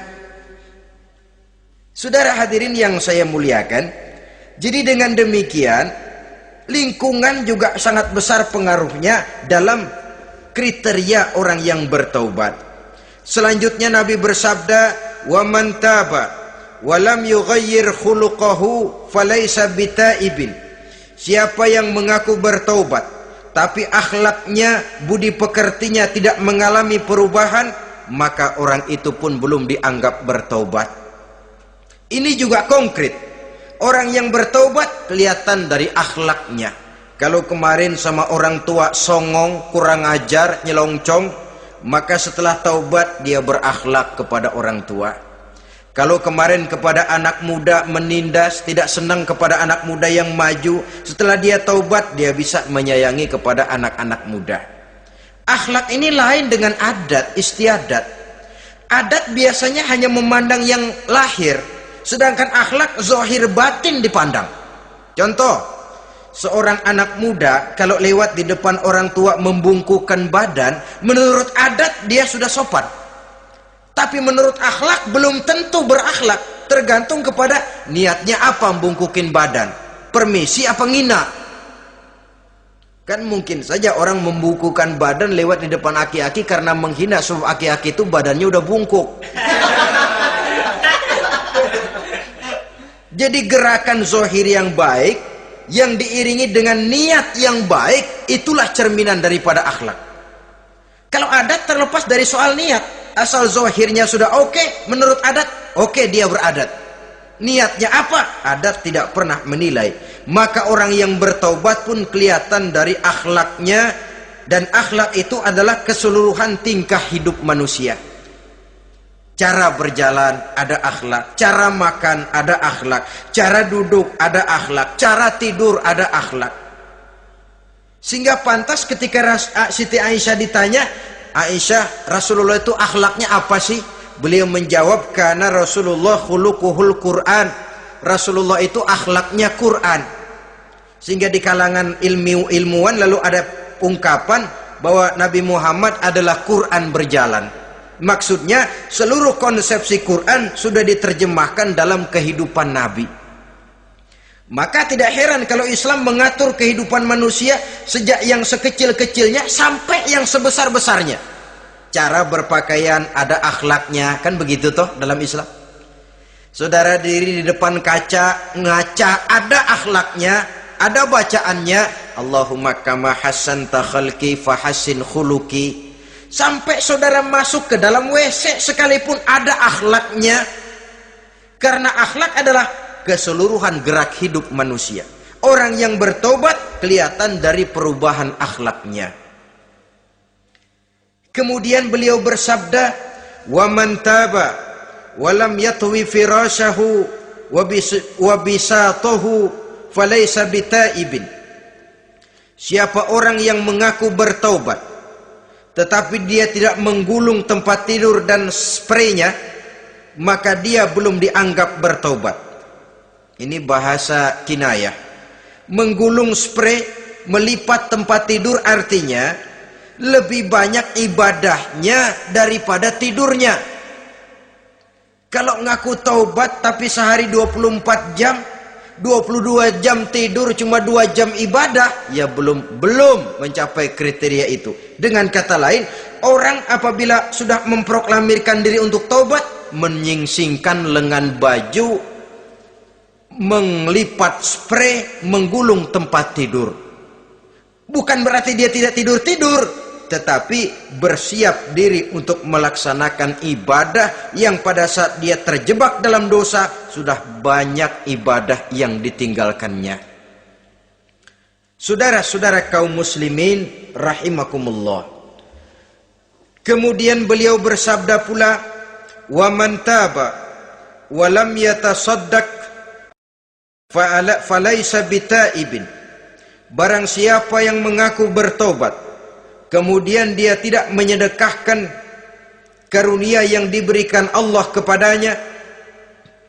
Saudara hadirin yang saya muliakan, jadi dengan demikian lingkungan juga sangat besar pengaruhnya dalam kriteria orang yang bertaubat. Selanjutnya Nabi bersabda, wa man taba walam yughayyir khuluquhu falaysa bitaibin. Siapa yang mengaku bertaubat tapi akhlaknya, budi pekertinya tidak mengalami perubahan, maka orang itu pun belum dianggap bertaubat. Ini juga konkret. Orang yang bertaubat kelihatan dari akhlaknya. Kalau kemarin sama orang tua songong, kurang ajar, nyelongcong, maka setelah taubat dia berakhlak kepada orang tua. Kalau kemarin kepada anak muda menindas, tidak senang kepada anak muda yang maju, setelah dia taubat dia bisa menyayangi kepada anak-anak muda. Akhlak ini lain dengan adat, istiadat. Adat biasanya hanya memandang yang lahir, sedangkan akhlak zahir batin dipandang. Contoh, seorang anak muda kalau lewat di depan orang tua membungkukkan badan, menurut adat dia sudah sopan. Tapi menurut akhlak belum tentu berakhlak. Tergantung kepada niatnya apa membungkukin badan. Permisi apa ngina. Kan mungkin saja orang membungkukkan badan lewat di depan aki-aki karena menghina, sebab aki-aki itu badannya udah bungkuk. Jadi gerakan zohir yang baik yang diiringi dengan niat yang baik, itulah cerminan daripada akhlak. Kalau adat terlepas dari soal niat, asal zohirnya sudah oke, menurut adat oke, dia beradat. Niatnya apa? Adat tidak pernah menilai. Maka orang yang bertaubat pun kelihatan dari akhlaknya, dan akhlak itu adalah keseluruhan tingkah hidup manusia. Cara berjalan ada akhlak, cara makan ada akhlak, cara duduk ada akhlak, cara tidur ada akhlak. Sehingga pantas ketika Siti Aisyah ditanya, Aisyah, Rasulullah itu akhlaknya apa sih? Beliau menjawab, karena Rasulullah khuluquhul Quran. Rasulullah itu akhlaknya Quran. Sehingga di kalangan ilmuwan lalu ada ungkapan bahwa Nabi Muhammad adalah Quran berjalan. Maksudnya seluruh konsepsi Quran sudah diterjemahkan dalam kehidupan Nabi. Maka tidak heran kalau Islam mengatur kehidupan manusia sejak yang sekecil-kecilnya sampai yang sebesar-besarnya. Cara berpakaian ada akhlaknya, kan begitu toh dalam Islam. Saudara diri di depan kaca, ngaca, ada akhlaknya, ada bacaannya. Allahumma kama hassanta khalqi fahassin khuluqi. Sampai saudara masuk ke dalam WC sekalipun ada akhlaknya. Karena akhlak adalah keseluruhan gerak hidup manusia. Orang yang bertobat kelihatan dari perubahan akhlaknya. Kemudian beliau bersabda, "Wa man taba wa lam yatwi firashahu wa bisatahu falaysa bitaibin." Siapa orang yang mengaku bertaubat tetapi dia tidak menggulung tempat tidur dan spraynya, maka dia belum dianggap bertaubat. Ini bahasa kinayah. Menggulung spray, melipat tempat tidur artinya lebih banyak ibadahnya daripada tidurnya. Kalau ngaku taubat tapi sehari 24 jam, 22 jam tidur, cuma 2 jam ibadah, ya belum mencapai kriteria itu. Dengan kata lain, orang apabila sudah memproklamirkan diri untuk taubat, menyingsingkan lengan baju, melipat spray, menggulung tempat tidur. Bukan berarti dia tidak tidur-tidur, tetapi bersiap diri untuk melaksanakan ibadah yang pada saat dia terjebak dalam dosa, sudah banyak ibadah yang ditinggalkannya. Saudara-saudara kaum muslimin rahimakumullah. Kemudian beliau bersabda pula, "Wa man taba wa lam yatasaddaq falaysa bitaibin." Barang siapa yang mengaku bertobat kemudian dia tidak menyedekahkan karunia yang diberikan Allah kepadanya,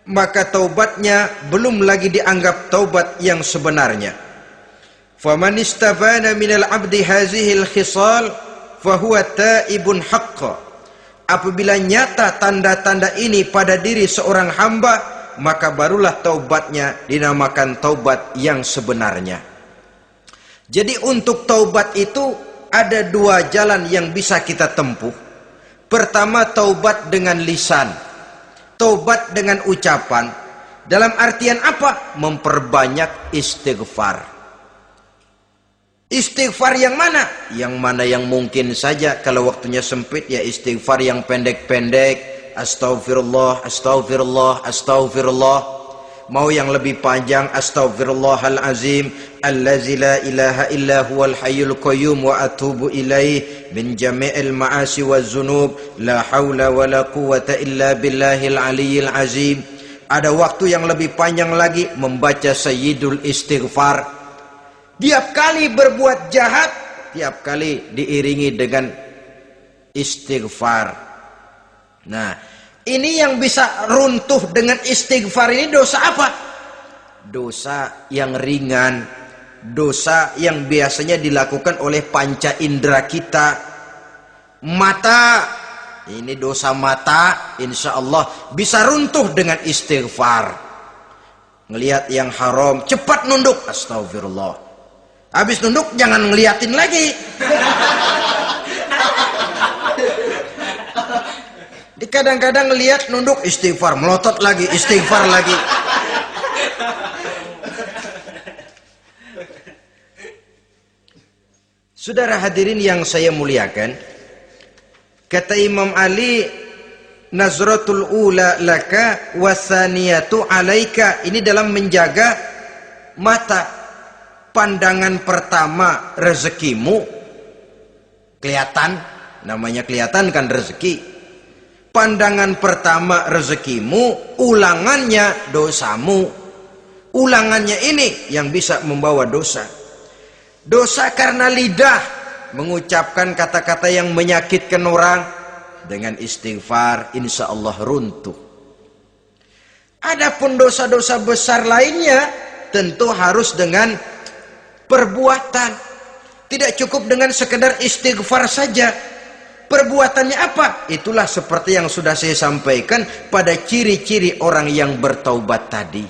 maka taubatnya belum lagi dianggap taubat yang sebenarnya. Faman istabana minal abdi hazihil khisal fahuwa taibun haqqa. Apabila nyata tanda-tanda ini pada diri seorang hamba, maka barulah taubatnya dinamakan taubat yang sebenarnya. Jadi untuk taubat itu ada 2 jalan yang bisa kita tempuh. Pertama, taubat dengan lisan, taubat dengan ucapan. Dalam artian apa? Memperbanyak istighfar. Istighfar yang mana? Yang mana yang mungkin saja. Kalau waktunya sempit, ya istighfar yang pendek-pendek. Astaghfirullah, astaghfirullah, astaghfirullah. Mau yang lebih panjang, astaghfirullahalazim allazi la ilaha illa huwal hayyul qayyum wa atubu ilaih min jami'il ma'asi waz zunub la haula wala quwwata illa billahil aliyyil azim. Ada waktu yang lebih panjang lagi, membaca sayyidul istighfar. Tiap kali berbuat jahat, tiap kali diiringi dengan istighfar. Nah, ini yang bisa runtuh dengan istighfar ini dosa apa? Dosa yang ringan, dosa yang biasanya dilakukan oleh panca indera kita. Mata ini dosa mata, insya Allah bisa runtuh dengan istighfar. Ngelihat yang haram, cepat nunduk, astagfirullah. Habis nunduk jangan ngeliatin lagi. Kadang-kadang ngelihat nunduk, istighfar, melotot lagi, istighfar lagi. Saudara hadirin yang saya muliakan, kata Imam Ali, nazratul ula laka wasaniyatu alaika. Ini dalam menjaga mata. Pandangan pertama rezekimu, kelihatan, namanya kelihatan kan rezeki. Pandangan pertama rezekimu, ulangannya dosamu. Ulangannya ini yang bisa membawa dosa. Dosa karena lidah, mengucapkan kata-kata yang menyakitkan orang. Dengan istighfar insya Allah runtuh. Adapun dosa-dosa besar lainnya tentu harus dengan perbuatan. Tidak cukup dengan sekedar istighfar saja. Perbuatannya apa? Itulah seperti yang sudah saya sampaikan pada ciri-ciri orang yang bertaubat tadi.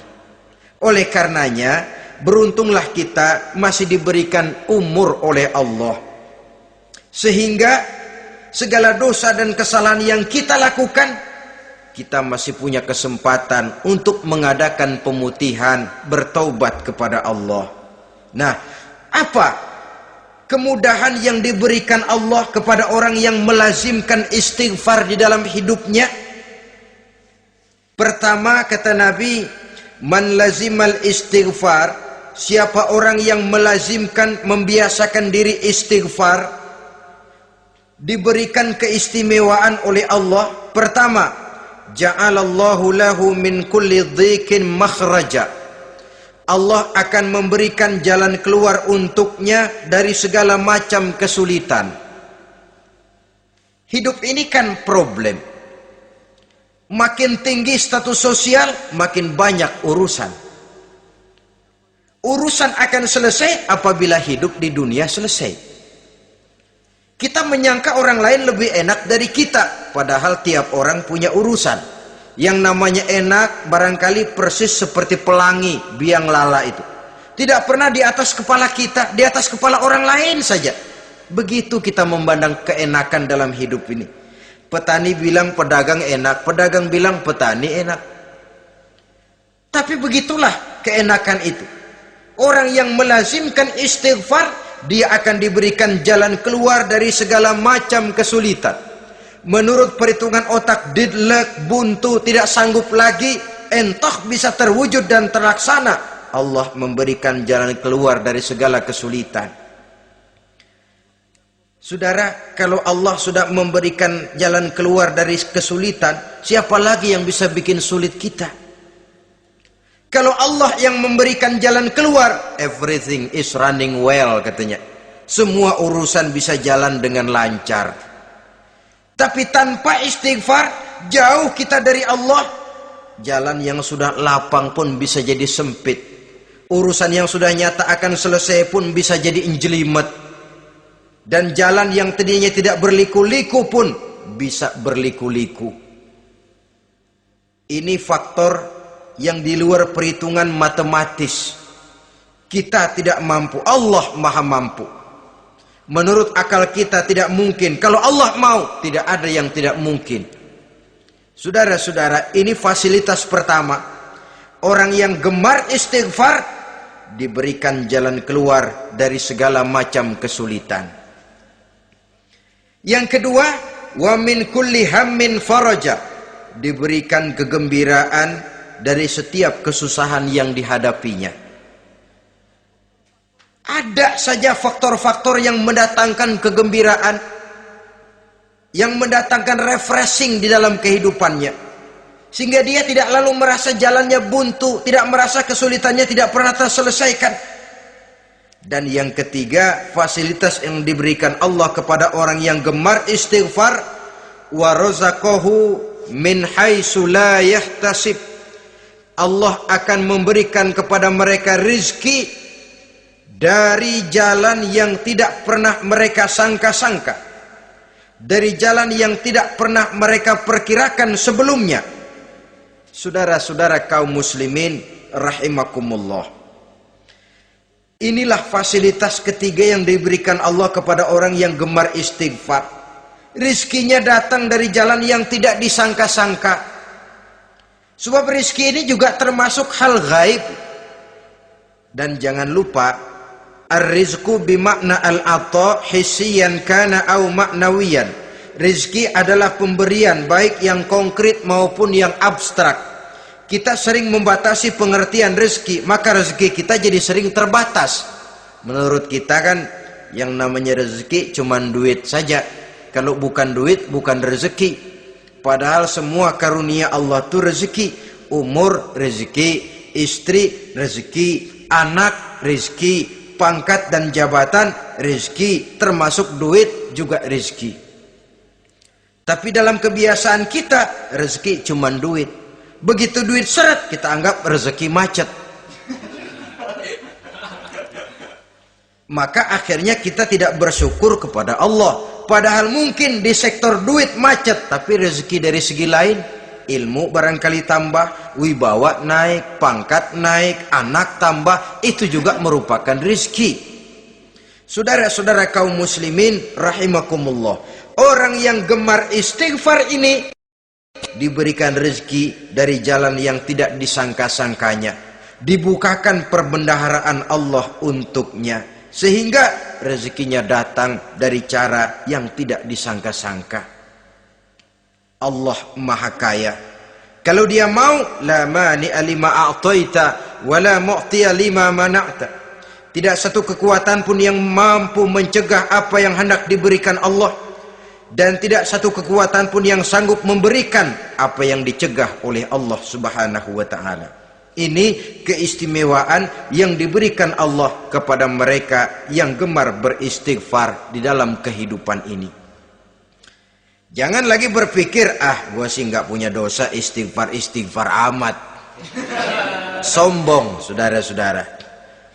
Oleh karenanya, beruntunglah kita masih diberikan umur oleh Allah. Sehingga segala dosa dan kesalahan yang kita lakukan, kita masih punya kesempatan untuk mengadakan pemutihan, bertaubat kepada Allah. Nah, apa kemudahan yang diberikan Allah kepada orang yang melazimkan istighfar di dalam hidupnya? Pertama, kata Nabi, man lazimal istighfar, siapa orang yang melazimkan, membiasakan diri istighfar, diberikan keistimewaan oleh Allah. Pertama, ja'alallahu lahu min kulli dhikin makhraja. Allah akan memberikan jalan keluar untuknya dari segala macam kesulitan. Hidup ini kan problem. Makin tinggi status sosial, makin banyak urusan. Urusan akan selesai apabila hidup di dunia selesai. Kita menyangka orang lain lebih enak dari kita, padahal tiap orang punya urusan. Yang namanya enak barangkali persis seperti pelangi biang lala itu. Tidak pernah di atas kepala kita, di atas kepala orang lain saja. Begitu kita memandang keenakan dalam hidup ini. Petani bilang pedagang enak, pedagang bilang petani enak. Tapi begitulah keenakan itu. Orang yang melazimkan istighfar, dia akan diberikan jalan keluar dari segala macam kesulitan. Menurut perhitungan otak, deadlock, buntu, tidak sanggup lagi, entah bisa terwujud dan terlaksana. Allah memberikan jalan keluar dari segala kesulitan. Saudara, kalau Allah sudah memberikan jalan keluar dari kesulitan, siapa lagi yang bisa bikin sulit kita? Kalau Allah yang memberikan jalan keluar, everything is running well katanya. Semua urusan bisa jalan dengan lancar. Tapi tanpa istighfar, jauh kita dari Allah. Jalan yang sudah lapang pun bisa jadi sempit. Urusan yang sudah nyata akan selesai pun bisa jadi injelimet. Dan jalan yang tadinya tidak berliku-liku pun bisa berliku-liku. Ini faktor yang di luar perhitungan matematis. Kita tidak mampu, Allah maha mampu. Menurut akal kita tidak mungkin. Kalau Allah mau, tidak ada yang tidak mungkin. Saudara-saudara, ini fasilitas pertama. Orang yang gemar istighfar diberikan jalan keluar dari segala macam kesulitan. Yang kedua, wa min kulli hammin faraja, diberikan kegembiraan dari setiap kesusahan yang dihadapinya. Ada saja faktor-faktor yang mendatangkan kegembiraan, yang mendatangkan refreshing di dalam kehidupannya, sehingga dia tidak lalu merasa jalannya buntu, tidak merasa kesulitannya tidak pernah terselesaikan. Dan yang ketiga, fasilitas yang diberikan Allah kepada orang yang gemar istighfar, wa razaqahu min haitsu la yahtasib. Allah akan memberikan kepada mereka rizki dari jalan yang tidak pernah mereka sangka-sangka. dari jalan yang tidak pernah mereka perkirakan sebelumnya. Saudara-saudara kaum muslimin rahimakumullah, inilah fasilitas ketiga yang diberikan Allah kepada orang yang gemar istighfar. Rizkinya datang dari jalan yang tidak disangka-sangka. Sebab rizki ini juga termasuk hal gaib. Dan jangan lupa, ar-rizku bimakna al-ata hissiyan kana au ma'nawiyan. Rizki adalah pemberian baik yang konkret maupun yang abstrak. Kita sering membatasi pengertian rezeki, maka rezeki kita jadi sering terbatas. Menurut kita kan yang namanya rezeki cuman duit saja. Kalau bukan duit bukan rezeki. Padahal semua karunia Allah itu rezeki. Umur rezeki, istri rezeki, anak rezeki, pangkat dan jabatan rezeki, termasuk duit juga rezeki. Tapi dalam kebiasaan kita rezeki cuman duit. Begitu duit seret kita anggap rezeki macet. Maka akhirnya kita tidak bersyukur kepada Allah. Padahal mungkin di sektor duit macet, tapi rezeki dari segi lain, ilmu barangkali tambah, wibawa naik, pangkat naik, anak tambah, itu juga merupakan rezeki. Saudara-saudara kaum muslimin rahimakumullah, orang yang gemar istighfar ini diberikan rezeki dari jalan yang tidak disangka-sangkanya, dibukakan perbendaharaan Allah untuknya, sehingga rezekinya datang dari cara yang tidak disangka-sangka. Allah Maha Kaya. Kalau dia mau, la mani'a lima a'taita wa la mu'tiya lima mana'ta. Tidak satu kekuatan pun yang mampu mencegah apa yang hendak diberikan Allah, dan tidak satu kekuatan pun yang sanggup memberikan apa yang dicegah oleh Allah Subhanahu wa ta'ala. Ini keistimewaan yang diberikan Allah kepada mereka yang gemar beristighfar di dalam kehidupan ini. Jangan lagi berpikir, gua sih nggak punya dosa, istighfar amat. Sombong, saudara-saudara.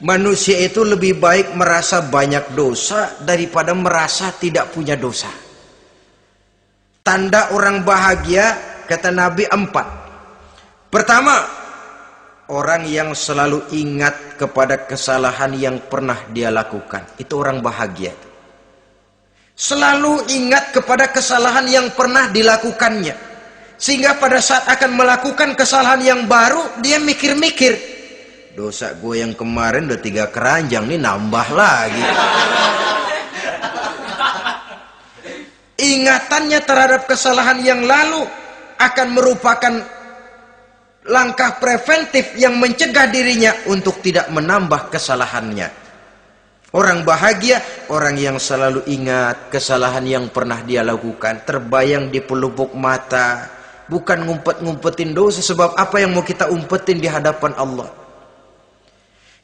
Manusia itu lebih baik merasa banyak dosa daripada merasa tidak punya dosa. Tanda orang bahagia, kata Nabi, 4. Pertama, orang yang selalu ingat kepada kesalahan yang pernah dia lakukan. Itu orang bahagia. Selalu ingat kepada kesalahan yang pernah dilakukannya. Sehingga pada saat akan melakukan kesalahan yang baru, dia mikir-mikir. Dosa gue yang kemarin udah 3 keranjang, nih nambah lagi. Ingatannya terhadap kesalahan yang lalu akan merupakan langkah preventif yang mencegah dirinya untuk tidak menambah kesalahannya. Orang bahagia, orang yang selalu ingat kesalahan yang pernah dia lakukan, terbayang di pelupuk mata, bukan ngumpet-ngumpetin dosa. Sebab apa yang mau kita umpetin di hadapan Allah?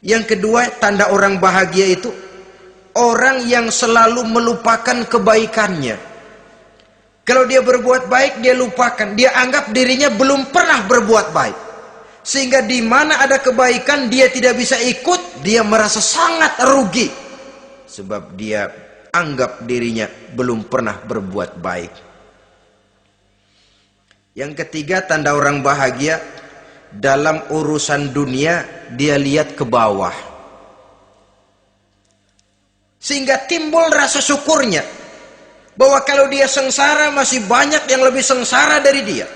Yang kedua, tanda orang bahagia itu orang yang selalu melupakan kebaikannya. Kalau dia berbuat baik, dia lupakan. Dia anggap dirinya belum pernah berbuat baik. Sehingga di mana ada kebaikan, dia tidak bisa ikut. Dia merasa sangat rugi. Sebab dia anggap dirinya belum pernah berbuat baik. Yang ketiga, tanda orang bahagia, dalam urusan dunia, dia lihat ke bawah. Sehingga timbul rasa syukurnya. Bahwa kalau dia sengsara masih banyak yang lebih sengsara dari dia.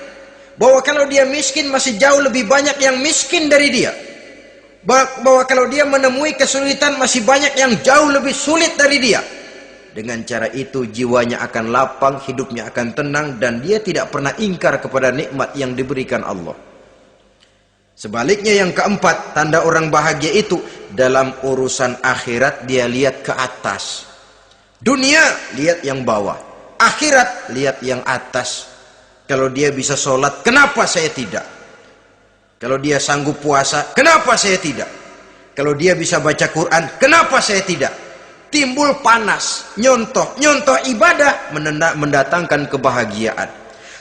Bahwa kalau dia miskin masih jauh lebih banyak yang miskin dari dia. Bahwa kalau dia menemui kesulitan masih banyak yang jauh lebih sulit dari dia. Dengan cara itu jiwanya akan lapang, hidupnya akan tenang, dan dia tidak pernah ingkar kepada nikmat yang diberikan Allah. Sebaliknya yang keempat, tanda orang bahagia itu dalam urusan akhirat dia lihat ke atas. Dunia, lihat yang bawah. Akhirat, lihat yang atas. Kalau dia bisa sholat, kenapa saya tidak? Kalau dia sanggup puasa, kenapa saya tidak? Kalau dia bisa baca Quran, kenapa saya tidak? Timbul panas, nyontoh ibadah mendatangkan kebahagiaan.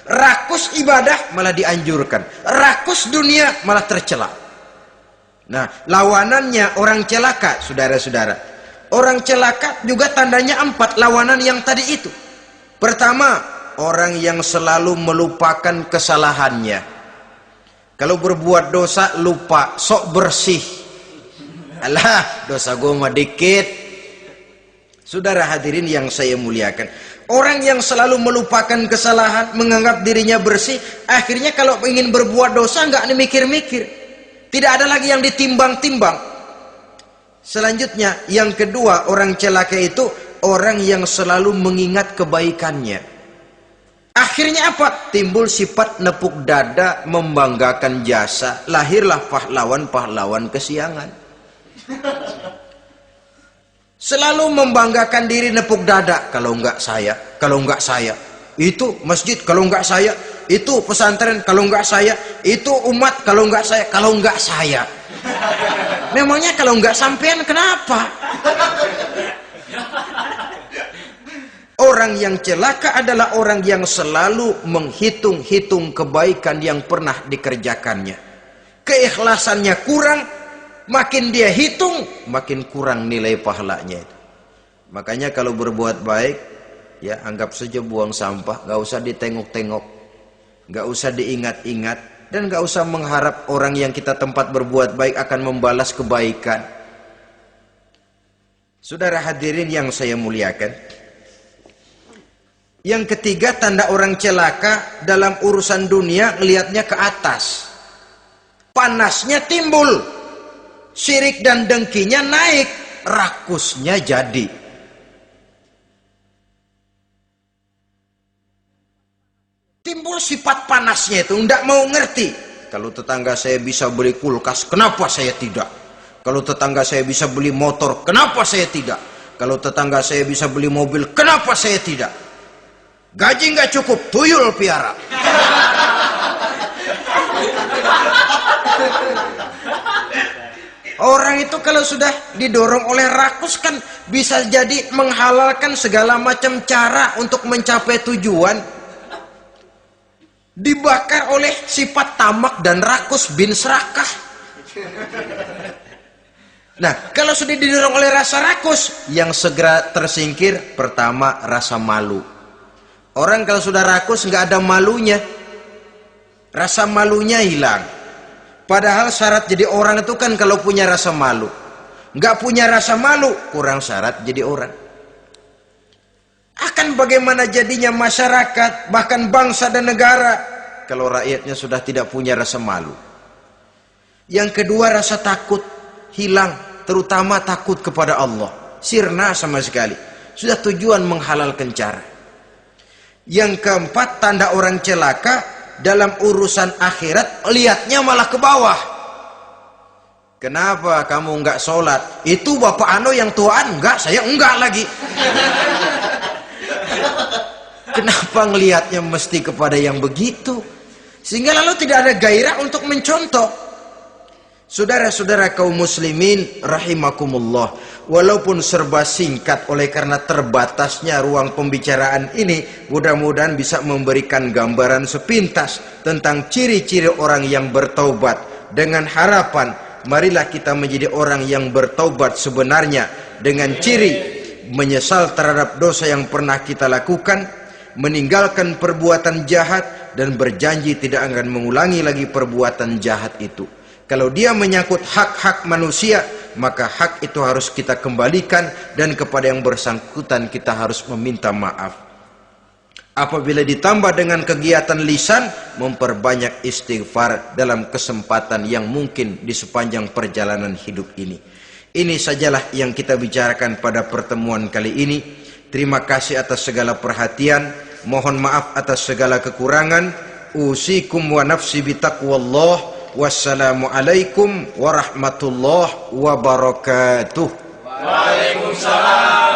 Rakus ibadah malah dianjurkan. Rakus dunia malah tercela. Nah, lawanannya orang celaka, saudara-saudara. Orang celaka juga tandanya 4, lawanan yang tadi itu. Pertama, orang yang selalu melupakan kesalahannya. Kalau berbuat dosa lupa, sok bersih. Alah, dosa gue mah dikit. Saudara hadirin yang saya muliakan, orang yang selalu melupakan kesalahan, menganggap dirinya bersih, akhirnya kalau ingin berbuat dosa nggak mikir-mikir, tidak ada lagi yang ditimbang-timbang. Selanjutnya, yang kedua, orang celaka itu orang yang selalu mengingat kebaikannya. Akhirnya apa? Timbul sifat nepuk dada, membanggakan jasa, lahirlah pahlawan-pahlawan kesiangan. Selalu membanggakan diri, nepuk dada. Kalau enggak saya, itu masjid. Kalau enggak saya, itu pesantren. Kalau enggak saya, itu umat. Kalau enggak saya. Memangnya kalau enggak sampean kenapa? Orang yang celaka adalah orang yang selalu menghitung-hitung kebaikan yang pernah dikerjakannya. Keikhlasannya kurang. Makin dia hitung, makin kurang nilai pahalanya itu. Makanya kalau berbuat baik, ya anggap saja buang sampah, gak usah ditengok-tengok, gak usah diingat-ingat, dan gak usah mengharap orang yang kita tempat berbuat baik akan membalas kebaikan. Saudara hadirin yang saya muliakan, yang ketiga, tanda orang celaka dalam urusan dunia, ngelihatnya ke atas, panasnya timbul. Syirik dan dengkinya naik, rakusnya jadi. Timbul sifat panasnya itu, tidak mau ngerti. Kalau tetangga saya bisa beli kulkas, kenapa saya tidak? Kalau tetangga saya bisa beli motor, kenapa saya tidak? Kalau tetangga saya bisa beli mobil, kenapa saya tidak? Gaji nggak cukup, tuyul piara. Orang itu kalau sudah didorong oleh rakus kan bisa jadi menghalalkan segala macam cara untuk mencapai tujuan. Dibakar oleh sifat tamak dan rakus bin serakah. Nah, kalau sudah didorong oleh rasa rakus, yang segera tersingkir pertama rasa malu. Orang kalau sudah rakus nggak ada malunya, rasa malunya hilang. Padahal syarat jadi orang itu kan kalau punya rasa malu. Nggak punya rasa malu, kurang syarat jadi orang. Akan bagaimana jadinya masyarakat, bahkan bangsa dan negara, kalau rakyatnya sudah tidak punya rasa malu. Yang kedua, rasa takut hilang, terutama takut kepada Allah. Sirna sama sekali. Sudah tujuan menghalalkan cara. Yang keempat, tanda orang celaka dalam urusan akhirat, lihatnya malah ke bawah. Kenapa kamu enggak sholat? Itu bapak Ano yang tuaan. Enggak, saya enggak lagi. Kenapa ngelihatnya mesti kepada yang begitu? Sehingga lalu tidak ada gairah untuk mencontoh. Saudara-saudara kaum muslimin rahimakumullah, walaupun serba singkat oleh karena terbatasnya ruang pembicaraan ini, mudah-mudahan bisa memberikan gambaran sepintas tentang ciri-ciri orang yang bertaubat. Dengan harapan, marilah kita menjadi orang yang bertaubat sebenarnya, dengan ciri menyesal terhadap dosa yang pernah kita lakukan, meninggalkan perbuatan jahat, dan berjanji tidak akan mengulangi lagi perbuatan jahat itu. Kalau dia menyangkut hak-hak manusia, maka hak itu harus kita kembalikan, dan kepada yang bersangkutan kita harus meminta maaf. Apabila ditambah dengan kegiatan lisan, memperbanyak istighfar dalam kesempatan yang mungkin di sepanjang perjalanan hidup ini. Ini sajalah yang kita bicarakan pada pertemuan kali ini. Terima kasih atas segala perhatian. Mohon maaf atas segala kekurangan. Usikum wa nafsi bitaqwallah. Wassalamualaikum warahmatullahi wabarakatuh. Waalaikumsalam.